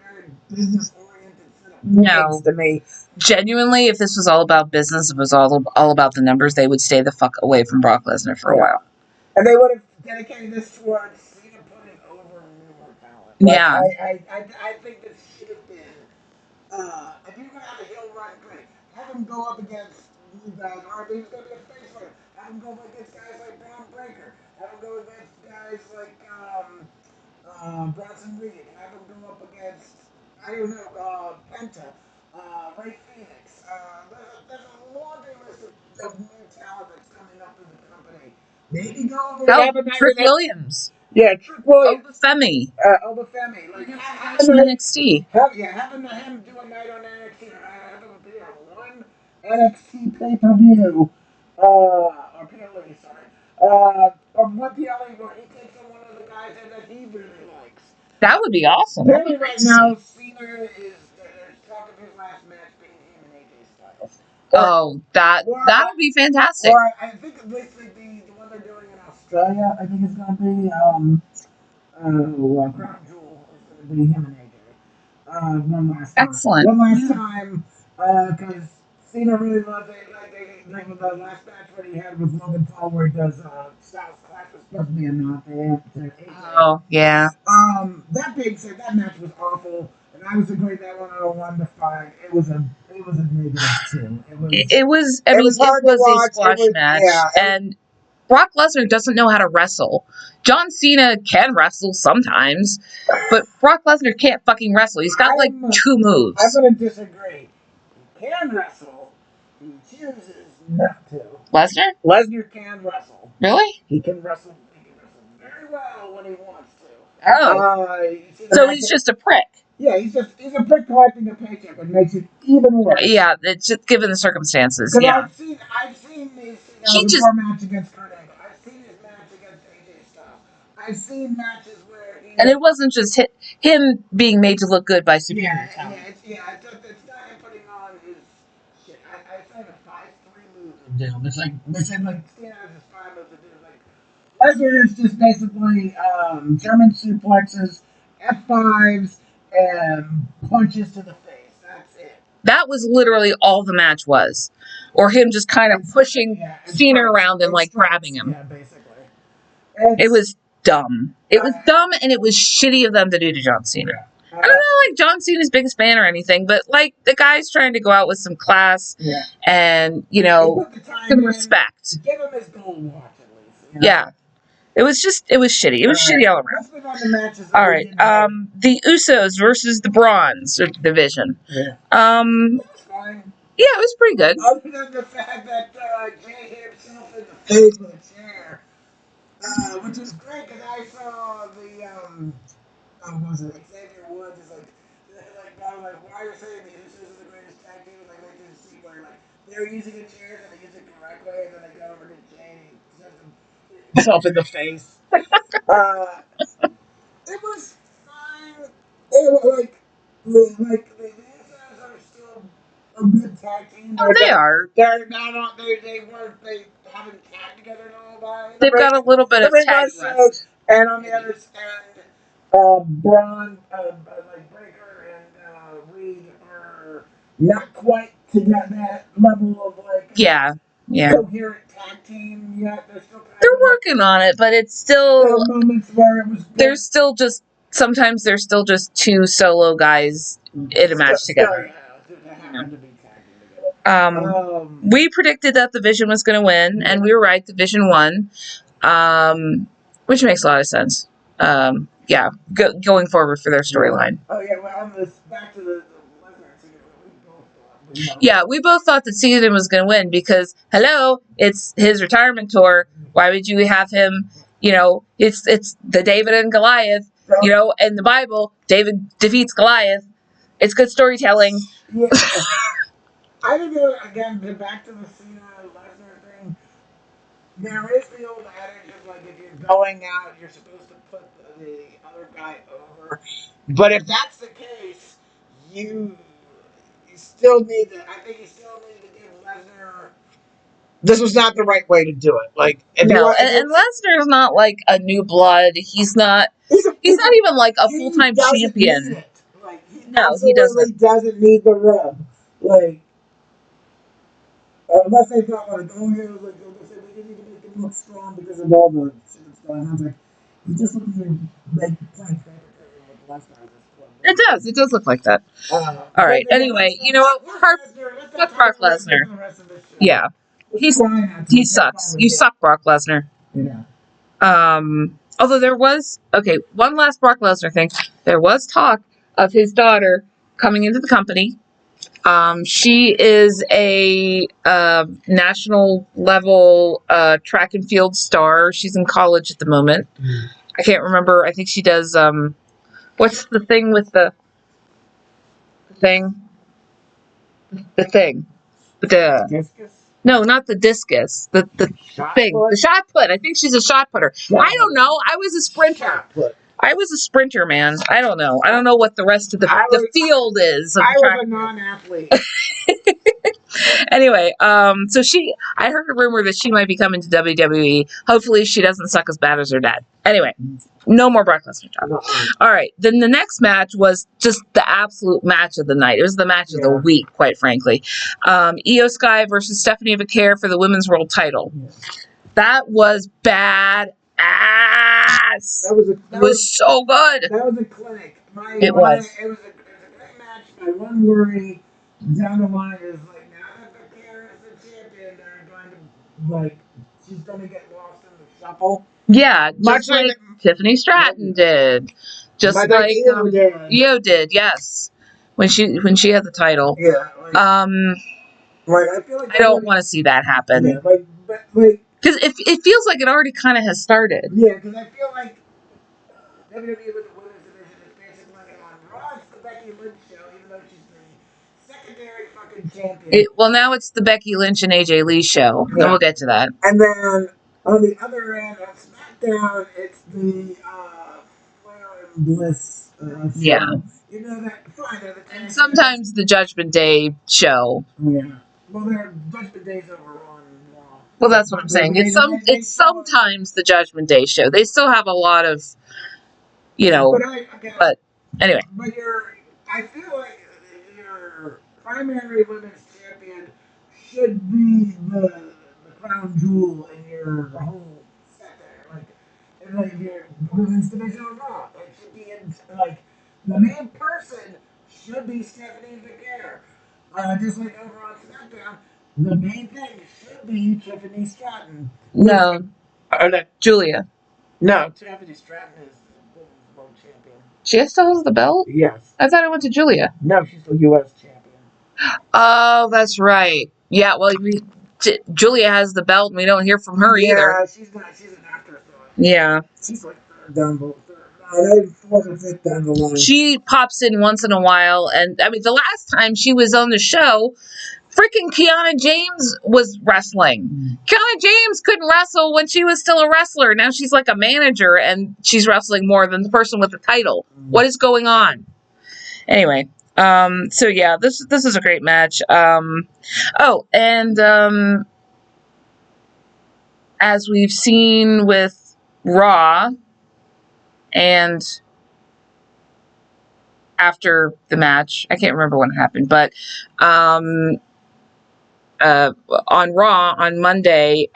Speaker 2: very business oriented set of
Speaker 1: no
Speaker 2: to me.
Speaker 1: Genuinely, if this was all about business, if it was all about the numbers, they would stay the fuck away from Brock Lesnar for a while.
Speaker 2: And they would have dedicated this towards Cena putting over newer talent. Like,
Speaker 1: yeah.
Speaker 2: I think this should have been if you're gonna have a heel run, great. Have him go up against new guys, or if he's gonna be a face fighter, have him go up against guys like Braun Breaker. Have him go against guys like Bronson Reed. Have him go up against Penta, Ray Phoenix. There's a laundry list of new talent that's coming up in the company. Maybe go over
Speaker 1: Trick Williams.
Speaker 2: Yeah, Trick Williams.
Speaker 1: Obafemi.
Speaker 2: Obafemi. Like,
Speaker 1: have him NXT.
Speaker 2: Have him do a night on NXT. Have him appear on one NXT pay-per-view. Or PLE, sorry. Or one PLE where he takes on one of the guys that he really likes.
Speaker 1: That would be awesome.
Speaker 2: Apparently right now, Cena is talking his last match being him and AJ Styles.
Speaker 1: That would be fantastic.
Speaker 2: Or I think basically the one they're doing in Australia, I think it's going to be Crown Jewel is going to be him and AJ. One last time.
Speaker 1: Excellent.
Speaker 2: One last time, because Cena really loved it. Like the last match that he had with Logan Paul, where he does Styles Clash was supposed to be a nod to AJ.
Speaker 1: Oh yeah.
Speaker 2: That being said, that match was awful, and I was agreeing that one on a 1 to 5. It was a -2. It was
Speaker 1: a squash match, and Brock Lesnar doesn't know how to wrestle. John Cena can wrestle sometimes, but Brock Lesnar can't fucking wrestle. He's got like 2 moves.
Speaker 2: I'm going to disagree. He can wrestle. He chooses not to.
Speaker 1: Lesnar?
Speaker 2: Lesnar can wrestle.
Speaker 1: Really?
Speaker 2: He can wrestle. He can wrestle very well when he wants to.
Speaker 1: Oh. So he's just a prick.
Speaker 2: Yeah, he's a prick collecting a paycheck, and makes it even worse.
Speaker 1: Yeah, it's just given the circumstances.
Speaker 2: Because
Speaker 1: Yeah,
Speaker 2: I've seen his
Speaker 1: he just
Speaker 2: before match against Kurt Angle. I've seen his match against AJ Styles. I've seen matches where he
Speaker 1: and it wasn't just him being made to look good by superior talent.
Speaker 2: it's not him putting on his shit. I said a 5-3 move of doom. It's like they said like Steen has his 5 moves of doom. Like Lesnar is just basically German suplexes, F5s, and punches to the face. That's it.
Speaker 1: That was literally all the match was, or him just kind of pushing Cena around and like grabbing him.
Speaker 2: Yeah, basically.
Speaker 1: It was dumb. It was dumb, and it was shitty of them to do to John Cena. I don't know, like John Cena's biggest fan or anything, but like the guy's trying to go out with some class and some respect.
Speaker 2: Give him his gold watch at least.
Speaker 1: Yeah. It was shitty. It was shitty all around.
Speaker 2: Let's move on to matches.
Speaker 1: All right. The Usos versus the Bronze division.
Speaker 2: Yeah.
Speaker 1: That's
Speaker 2: fine.
Speaker 1: Yeah, it was pretty good.
Speaker 2: Other than the fact that Jay hit himself in the face with a chair, which was great because I saw the what was it? Xavier Woods is why are you saying the Usos are the greatest tag team? Like they didn't see where they're using the chairs and they use it correctly, and then they go over to Jay and he says himself in the face. It was fine. It was like the Usos are still a good tag team.
Speaker 1: They are.
Speaker 2: They're not on. They haven't tagged together in a while.
Speaker 1: They've got a little bit of tag left.
Speaker 2: And on the other end, Braun, Breaker and Reed are not quite to get that level of coherent tag team yet.
Speaker 1: They're working on it, but it's still
Speaker 2: there are moments where it was.
Speaker 1: There's still just sometimes there's still just two solo guys in a match together. We predicted that the Vision was going to win, and we were right. The Vision won, which makes a lot of sense. Going forward for their storyline.
Speaker 2: Oh yeah, well, back to the
Speaker 1: we both thought that Cena was going to win because hello, it's his retirement tour. Why would you have him? It's the David and Goliath. In the Bible, David defeats Goliath. It's good storytelling.
Speaker 2: Yeah. I think again, back to the Cena Lesnar thing. There is the old adage of if you're going out, you're supposed to put the other guy over. But if that's the case, you still need to. I think you still need to give Lesnar. This was not the right way to do it.
Speaker 1: And Lesnar's not like a new blood. He's not. He's not even like a full-time champion. He
Speaker 2: doesn't need the rub. Unless they thought we didn't need to make him look strong because of all the shit that's going on. I was like, he just looks like make Frank with the last guy.
Speaker 1: It does look like that. All right. Anyway, you know what? Fuck Brock Lesnar. Yeah. He sucks. You suck, Brock Lesnar.
Speaker 2: Yeah.
Speaker 1: Although there was one last Brock Lesnar thing. There was talk of his daughter coming into the company. She is a national level track and field star. She's in college at the moment. I can't remember. I think she does. What's the thing with the thing? The thing.
Speaker 2: Discus?
Speaker 1: No, not the discus. The thing.
Speaker 2: Put?
Speaker 1: The shot put. I think she's a shot putter. I don't know. I was a sprinter. I was a sprinter, man. I don't know. I don't know what the rest of the field is.
Speaker 2: I was a non-athlete.
Speaker 1: Anyway, I heard a rumor that she might be coming to WWE. Hopefully she doesn't suck as bad as her dad. Anyway, no more Brock Lesnar talk. All right, then the next match was just the absolute match of the night. It was the match of the week, quite frankly. Io Sky versus Stephanie Vaquer for the women's world title. That was bad ass. It was so good.
Speaker 2: That was a clinic.
Speaker 1: It was.
Speaker 2: It was a great match. My one worry down the line is now that Vaquer is the champion, they're going to she's going to get lost in the shuffle.
Speaker 1: Yeah, just like Tiffany Stratton did. Just like Io did, yes. When she had the title.
Speaker 2: Yeah. I feel like
Speaker 1: I don't want to see that happen.
Speaker 2: Yeah,
Speaker 1: because it feels like it already kind of has started.
Speaker 2: Yeah, because I feel like WWE with the women's division is basically on Raw. It's the champion.
Speaker 1: Well, now it's the Becky Lynch and AJ Lee show.
Speaker 2: Yeah.
Speaker 1: And we'll get to that.
Speaker 2: And then on the other end of SmackDown, it's the Flair and Bliss show.
Speaker 1: Yeah.
Speaker 2: You know that fine.
Speaker 1: And sometimes the Judgment Day show.
Speaker 2: Yeah. Well, their Judgment Day's over on Raw.
Speaker 1: Well, that's what I'm saying. It's sometimes the Judgment Day show. They still have a lot of, But anyway.
Speaker 2: But I feel like your primary women's champion should be the crown jewel in your whole set there. Like your women's division or Raw. It should be the main person should be Stephanie McGuire. Just like over on SmackDown, the main thing should be Tiffany Stratton.
Speaker 1: No. Julia.
Speaker 2: No, Tiffany Stratton is the world champion.
Speaker 1: She still has the belt?
Speaker 2: Yes.
Speaker 1: I thought it went to Julia.
Speaker 2: No, she's the U.S. champion.
Speaker 1: Oh, that's right. Yeah, well, Julia has the belt, and we don't hear from her either.
Speaker 2: Yeah, she's not. She's an actress.
Speaker 1: Yeah.
Speaker 2: She's like fourth or fifth down the line.
Speaker 1: She pops in once in a while, and I mean, the last time she was on the show, freaking Kiana James was wrestling. Kiana James couldn't wrestle when she was still a wrestler. Now she's like a manager, and she's wrestling more than the person with the title. What is going on? Anyway, so yeah, this is a great match. As we've seen with Raw, and after the match, I can't remember when it happened, but on Raw on Monday,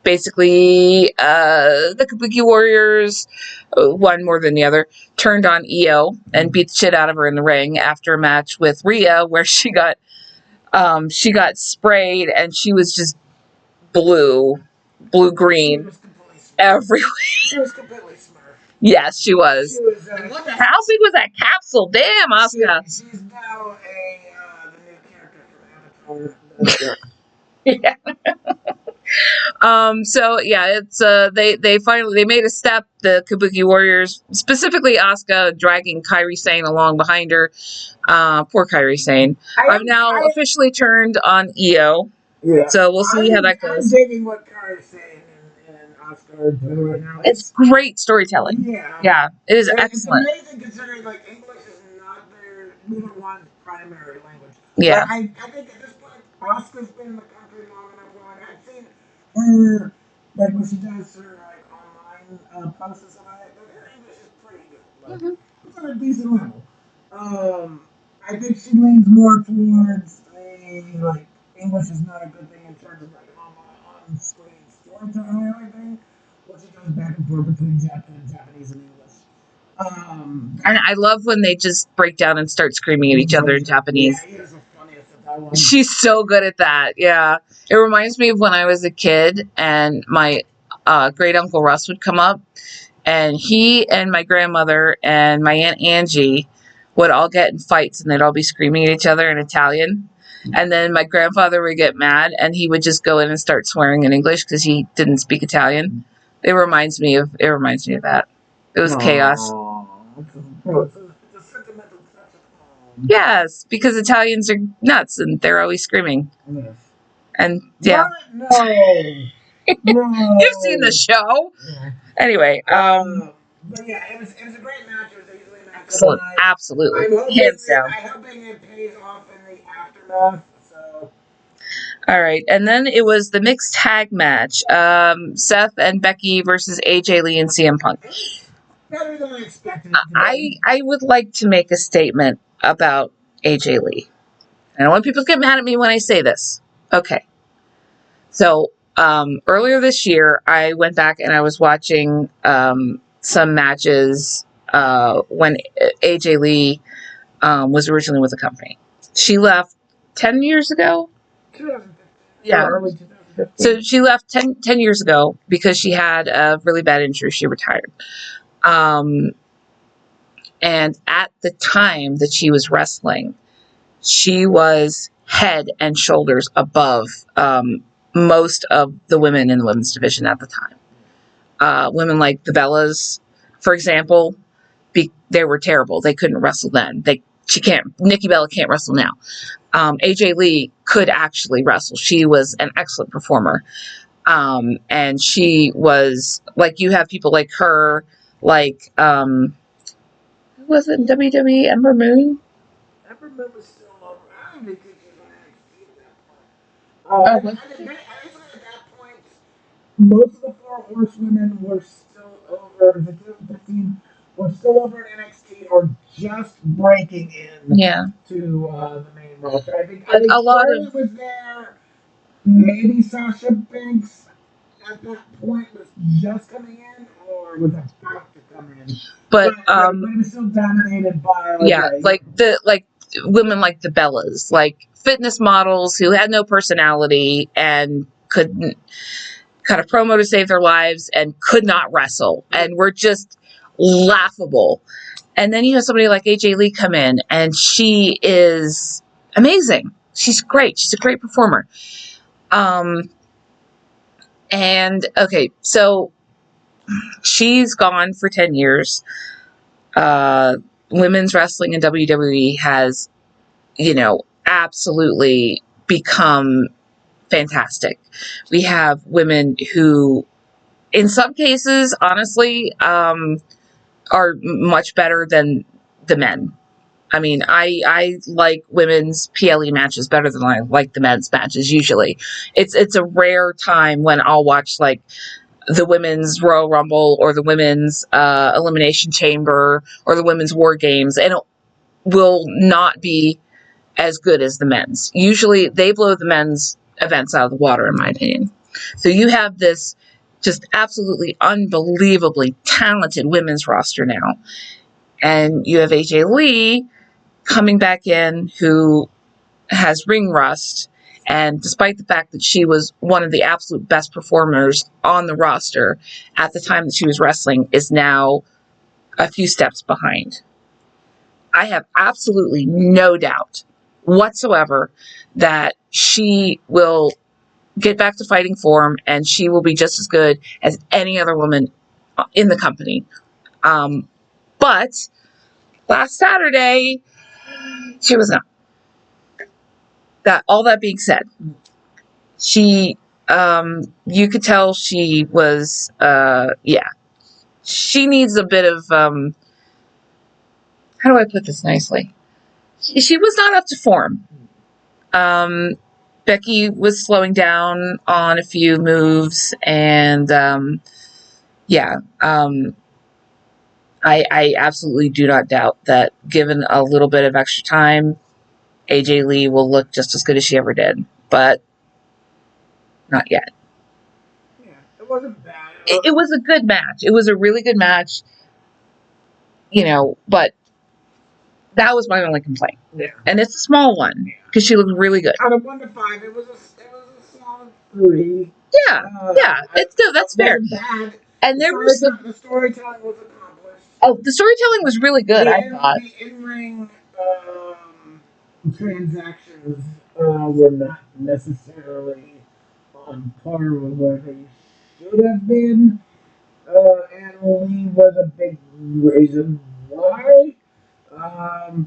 Speaker 1: basically the Kabuki Warriors, one more than the other, turned on Io and beat the shit out of her in the ring after a match with Rhea, where she got sprayed and she was just blue-green everywhere.
Speaker 2: She was completely smurfed.
Speaker 1: Yes, she was. How big was that capsule? Damn, Asuka.
Speaker 2: She's now the new character from Avatar.
Speaker 1: Yeah. So yeah, it's they made a step, the Kabuki Warriors, specifically Asuka dragging Kairi Sane along behind her. Poor Kairi Sane. I've now officially turned on Io.
Speaker 2: Yeah.
Speaker 1: So we'll see how that goes.
Speaker 2: I'm digging what Kairi's saying and Asuka are doing right now.
Speaker 1: It's great storytelling.
Speaker 2: Yeah.
Speaker 1: Yeah, it is excellent.
Speaker 2: It's amazing considering English is not their number one primary language.
Speaker 1: Yeah.
Speaker 2: I think at this point Asuka's been in the country long enough where I've seen her when she does her online posts and stuff like that. Her English is pretty good. It's on a decent level. I think she leans more towards English is not a good thing in terms of on-screen storytelling or anything. Well, she goes back and forth between Japanese and English.
Speaker 1: And I love when they just break down and start screaming at each other in Japanese.
Speaker 2: Yeah, he is the funniest at that one.
Speaker 1: She's so good at that. Yeah. It reminds me of when I was a kid and my great uncle Russ would come up, and he and my grandmother and my Aunt Angie would all get in fights, and they'd all be screaming at each other in Italian. And then my grandfather would get mad, and he would just go in and start swearing in English because he didn't speak Italian. It reminds me of that. It was chaos.
Speaker 2: It's a sentimental touch of home.
Speaker 1: Yes, because Italians are nuts and they're always screaming.
Speaker 2: Yes.
Speaker 1: And yeah.
Speaker 2: No. No.
Speaker 1: You've seen the show.
Speaker 2: Yeah.
Speaker 1: Anyway,
Speaker 2: but yeah, it was a great match. It was easily a match.
Speaker 1: Excellent. Absolutely. Hands down.
Speaker 2: I'm hoping it pays off in the aftermath. So.
Speaker 1: All right, and then it was the mixed tag match: Seth and Becky versus AJ Lee and CM Punk.
Speaker 2: Better than I expected.
Speaker 1: I would like to make a statement about AJ Lee. I don't want people to get mad at me when I say this. Okay. So earlier this year, I went back and I was watching some matches when AJ Lee was originally with the company. She left 10 years ago.
Speaker 2: 2015.
Speaker 1: Yeah.
Speaker 2: Early 2015.
Speaker 1: So she left 10 years ago because she had a really bad injury. She retired. And at the time that she was wrestling, she was head and shoulders above most of the women in the women's division at the time. Women like the Bellas, for example, they were terrible. They couldn't wrestle then. Nikki Bella can't wrestle now. AJ Lee could actually wrestle. She was an excellent performer. And she was, like, you have people like her, like, who was it in WWE? Ember Moon?
Speaker 2: Ember Moon was still over. I don't even think she was on NXT at that point.
Speaker 1: Oh,
Speaker 2: I think at that point, most of the four horsewomen were still over. The 2015 were still over in NXT or just breaking in
Speaker 1: yeah.
Speaker 2: to the main roster. I think
Speaker 1: A lot
Speaker 2: Charlotte
Speaker 1: of,
Speaker 2: was there. Maybe Sasha Banks at that point was just coming in or was about to come in.
Speaker 1: but,
Speaker 2: But it was still dominated by
Speaker 1: yeah, like women like the Bellas, like fitness models who had no personality and couldn't cut a promo to save their lives and could not wrestle and were just laughable. And then you have somebody like AJ Lee come in, and she is amazing. She's great. She's a great performer. And okay, so she's gone for 10 years. Women's wrestling in WWE has, absolutely become fantastic. We have women who, in some cases, honestly, are much better than the men. I mean, I like women's PLE matches better than I like the men's matches usually. It's a rare time when I'll watch, like, the women's Royal Rumble or the women's Elimination Chamber or the women's War Games, and it will not be as good as the men's. Usually they blow the men's events out of the water, in my opinion. So you have this just absolutely unbelievably talented women's roster now. And you have AJ Lee coming back in, who has ring rust. And despite the fact that she was one of the absolute best performers on the roster at the time that she was wrestling, is now a few steps behind. I have absolutely no doubt whatsoever that she will get back to fighting form, and she will be just as good as any other woman in the company. But last Saturday, she was not. All that being said, she, you could tell she was, she needs a bit of, how do I put this nicely? She was not up to form. Becky was slowing down on a few moves, and I absolutely do not doubt that, given a little bit of extra time, AJ Lee will look just as good as she ever did, but not yet.
Speaker 2: Yeah, it wasn't bad.
Speaker 1: It was a good match. It was a really good match, but that was my only complaint.
Speaker 2: Yeah.
Speaker 1: And it's a small one, because she looked really good.
Speaker 2: Out of 1 to 5, it was a solid 3.
Speaker 1: Yeah, it's good. That's fair.
Speaker 2: Bad.
Speaker 1: And there was
Speaker 2: the storytelling was accomplished.
Speaker 1: Oh, the storytelling was really good, I thought.
Speaker 2: The in-ring transactions were not necessarily on par with where they should have been. And Lee was a big reason why.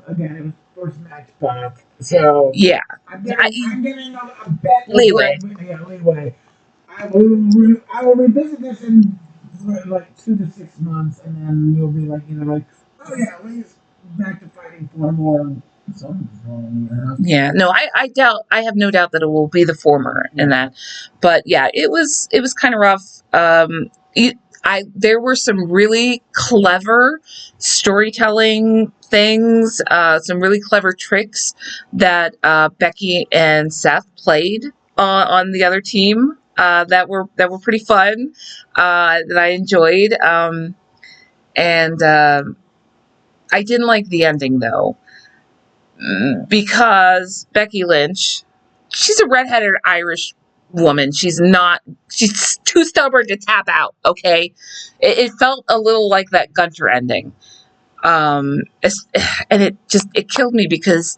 Speaker 2: Again, it was first match back, so
Speaker 1: yeah,
Speaker 2: I'm giving a bit
Speaker 1: leeway.
Speaker 2: Leeway. I will revisit this in like 2 to 6 months, and then you'll be like, oh yeah, Lee's back to fighting for more. Something's wrong.
Speaker 1: Yeah, no, I doubt. I have no doubt that it will be the former in that, but yeah, it was kind of rough. There were some really clever storytelling things, some really clever tricks that Becky and Seth played on the other team that were pretty fun, that I enjoyed, and I didn't like the ending though, because Becky Lynch, she's a redheaded Irish woman. She's too stubborn to tap out. Okay. It felt a little like that Gunter ending. And it killed me, because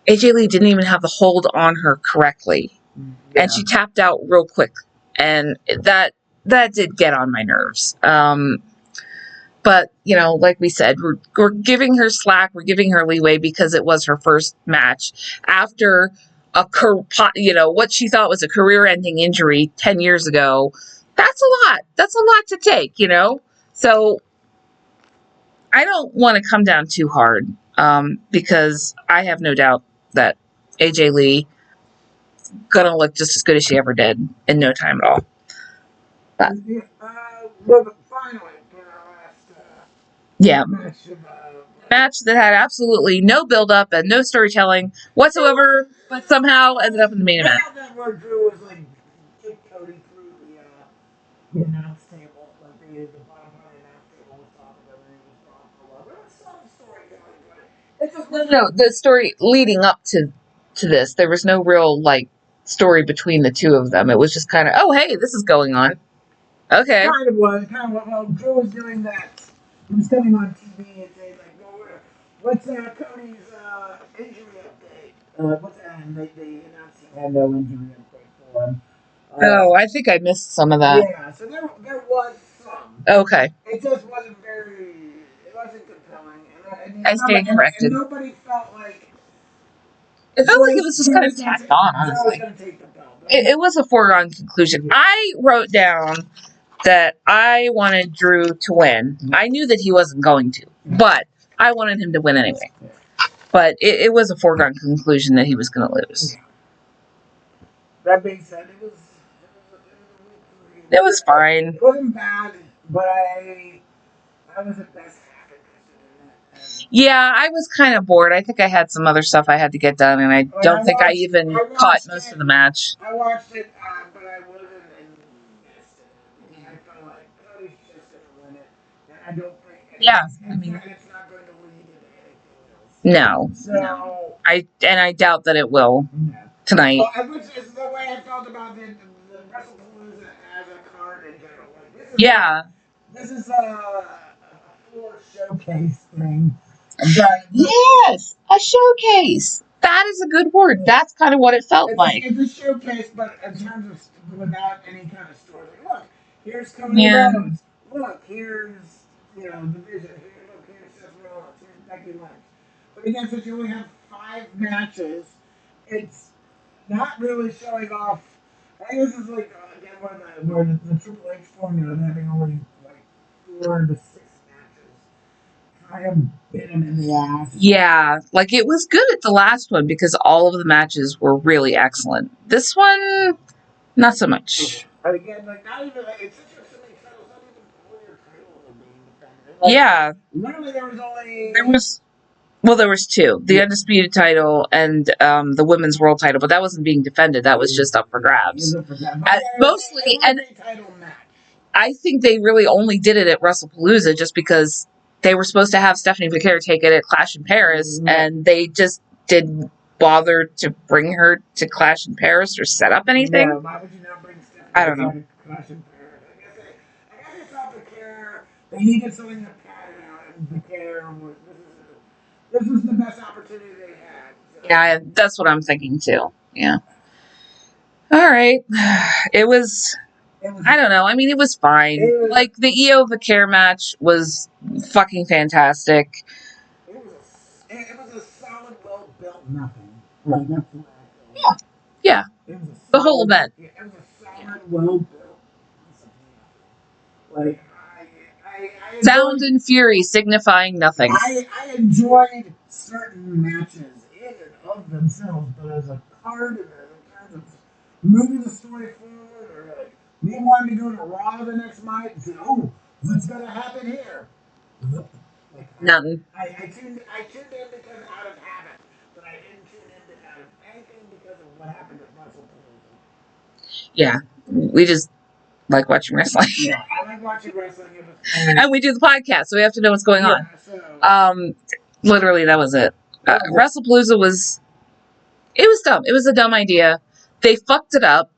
Speaker 1: AJ Lee didn't even have the hold on her correctly. Yeah. And she tapped out real quick. And that did get on my nerves. But, you know, like we said, we're giving her slack. We're giving her leeway because it was her first match after what she thought was a career-ending injury 10 years ago. That's a lot. That's a lot to take, you know? So I don't want to come down too hard because I have no doubt that AJ Lee gonna look just as good as she ever did in no time at all. But
Speaker 2: finally, for our last
Speaker 1: yeah,
Speaker 2: match of
Speaker 1: match that had absolutely no build-up and no storytelling whatsoever, but somehow ended up in the main event.
Speaker 2: that where Drew was like kick Cody through the announce table, like the bottom part of the announce table was talking about and he was gone for a while. There was some storytelling, but it just
Speaker 1: No, the story leading up to this, there was no real like story between the two of them. It was just kind of, oh hey, this is going on. Okay.
Speaker 2: Kind of was. Well, Drew was doing that. He was coming on TV and saying, like, well, what's Cody's injury update? What's that? And they announced he had no injury update for him.
Speaker 1: Oh, I think I missed some of that.
Speaker 2: Yeah, so there was some.
Speaker 1: Okay.
Speaker 2: It just wasn't it wasn't compelling.
Speaker 1: I stand corrected.
Speaker 2: And nobody felt like.
Speaker 1: It felt like it was just kind of tacked on, honestly. It was a foregone conclusion. I wrote down that I wanted Drew to win. I knew that he wasn't going to, but I wanted him to win anyway. But it was a foregone conclusion that he was going to lose.
Speaker 2: That being said,
Speaker 1: it was fine.
Speaker 2: It wasn't bad, but I was at best half interested in it.
Speaker 1: Yeah, I was kind of bored. I think I had some other stuff I had to get done, and I don't think I even caught most of the match.
Speaker 2: I watched it, but I wasn't invested. I felt like Cody's just going to win it. And I don't think it's not going to lead into anything else.
Speaker 1: No. I doubt that it will tonight.
Speaker 2: Well, which is the way I felt about the Wrestlepalooza as a card in general. This is a floor showcase thing.
Speaker 1: Yes, a showcase. That is a good word. That's kind of what it felt like.
Speaker 2: It's a showcase, but in terms of without any kind of story. Look, here's Cody Rhodes. Look, here's the Vision. Here's Seth Rollins. Here's Becky Lynch. But again, since you only have 5 matches, it's not really showing off. I think this is like again where the Triple H formula of having only like 4 to 6 matches kind of bit him in the ass. Yeah,
Speaker 1: like it was good at the last one because all of the matches were really excellent. This one, not so much.
Speaker 2: And again, like not even it's such a silly title. Not even all your titles are being defended. Literally,
Speaker 1: there was 2: the Undisputed title and the Women's World title, but that wasn't being defended. That was just up for grabs. Mostly, and I think they really only did it at Wrestlepalooza just because they were supposed to have Stephanie Vaquer take it at Clash in Paris, and they just didn't bother to bring her to Clash in Paris or set up anything.
Speaker 2: No, why would you not bring Stephanie
Speaker 1: I don't know.
Speaker 2: to Clash in Paris? I guess it's not Vaquer. They needed something to pat it out, and Vaquer was. This was the best opportunity they had. So.
Speaker 1: Yeah, that's what I'm thinking too. Yeah. All right. It was I don't know. I mean, it was fine. Like the Io Vaquer match was fucking fantastic.
Speaker 2: It was a solid, well built nothing. Like that's the way I
Speaker 1: feel. Yeah. The whole event.
Speaker 2: It was a solid, well built. Like
Speaker 1: Sound and fury signifying nothing.
Speaker 2: I enjoyed certain matches in and of themselves, but as a card in terms of moving the story forward, or like me wanting to go to Raw the next night and say, "Oh, what's going to happen here?"
Speaker 1: Nothing.
Speaker 2: I tuned in because out of habit, but I didn't tune in out of anything because of what happened at Wrestlepalooza.
Speaker 1: Yeah, we just like watching wrestling.
Speaker 2: Yeah, I like watching wrestling.
Speaker 1: And we do the podcast, so we have to know what's going on. So, literally, that was it. Wrestlepalooza was dumb. It was a dumb idea. They fucked it up.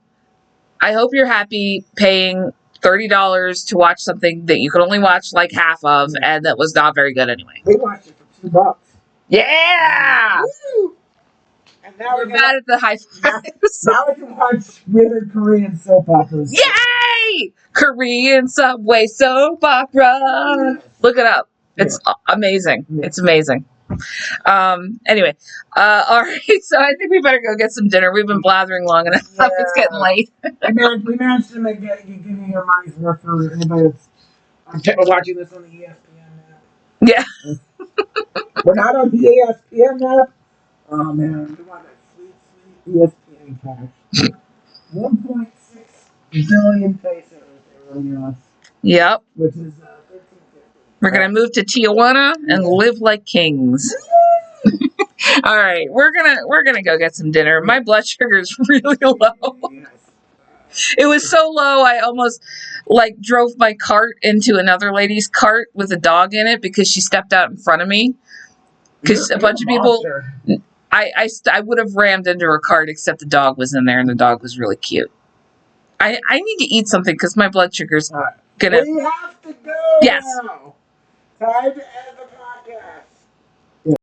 Speaker 1: I hope you're happy paying $30 to watch something that you could only watch like half of, and that was not very good anyway.
Speaker 2: We watched it for $2.
Speaker 1: Yeah!
Speaker 2: Woo! And now
Speaker 1: we're bad at the high fives.
Speaker 2: Now we can watch weird Korean soap operas.
Speaker 1: Yay! Hey, Korean Subway soap opera. Look it up. It's amazing. It's amazing. Anyway, all right. So I think we better go get some dinner. We've been blathering long enough.
Speaker 2: Yeah.
Speaker 1: It's getting late.
Speaker 2: We managed to give you your money's worth for anybody that's watching this on the ESPN app.
Speaker 1: Yeah.
Speaker 2: We're not on the ESPN app. Oh man, we want that sweet, sweet ESPN cash. 1.6 billion pesos they were in us,
Speaker 1: Yep.
Speaker 2: which is 1350.
Speaker 1: We're gonna move to Tijuana and live like kings. All right, we're gonna go get some dinner. My blood sugar is really low. It was so low I almost drove my cart into another lady's cart with a dog in it because she stepped out in front of me. Because a bunch of people, I would have rammed into her cart except the dog was in there and the dog was really cute. I need to eat something because my blood sugar's gonna.
Speaker 2: We have to go.
Speaker 1: Yes.
Speaker 2: Now. Time to end the podcast.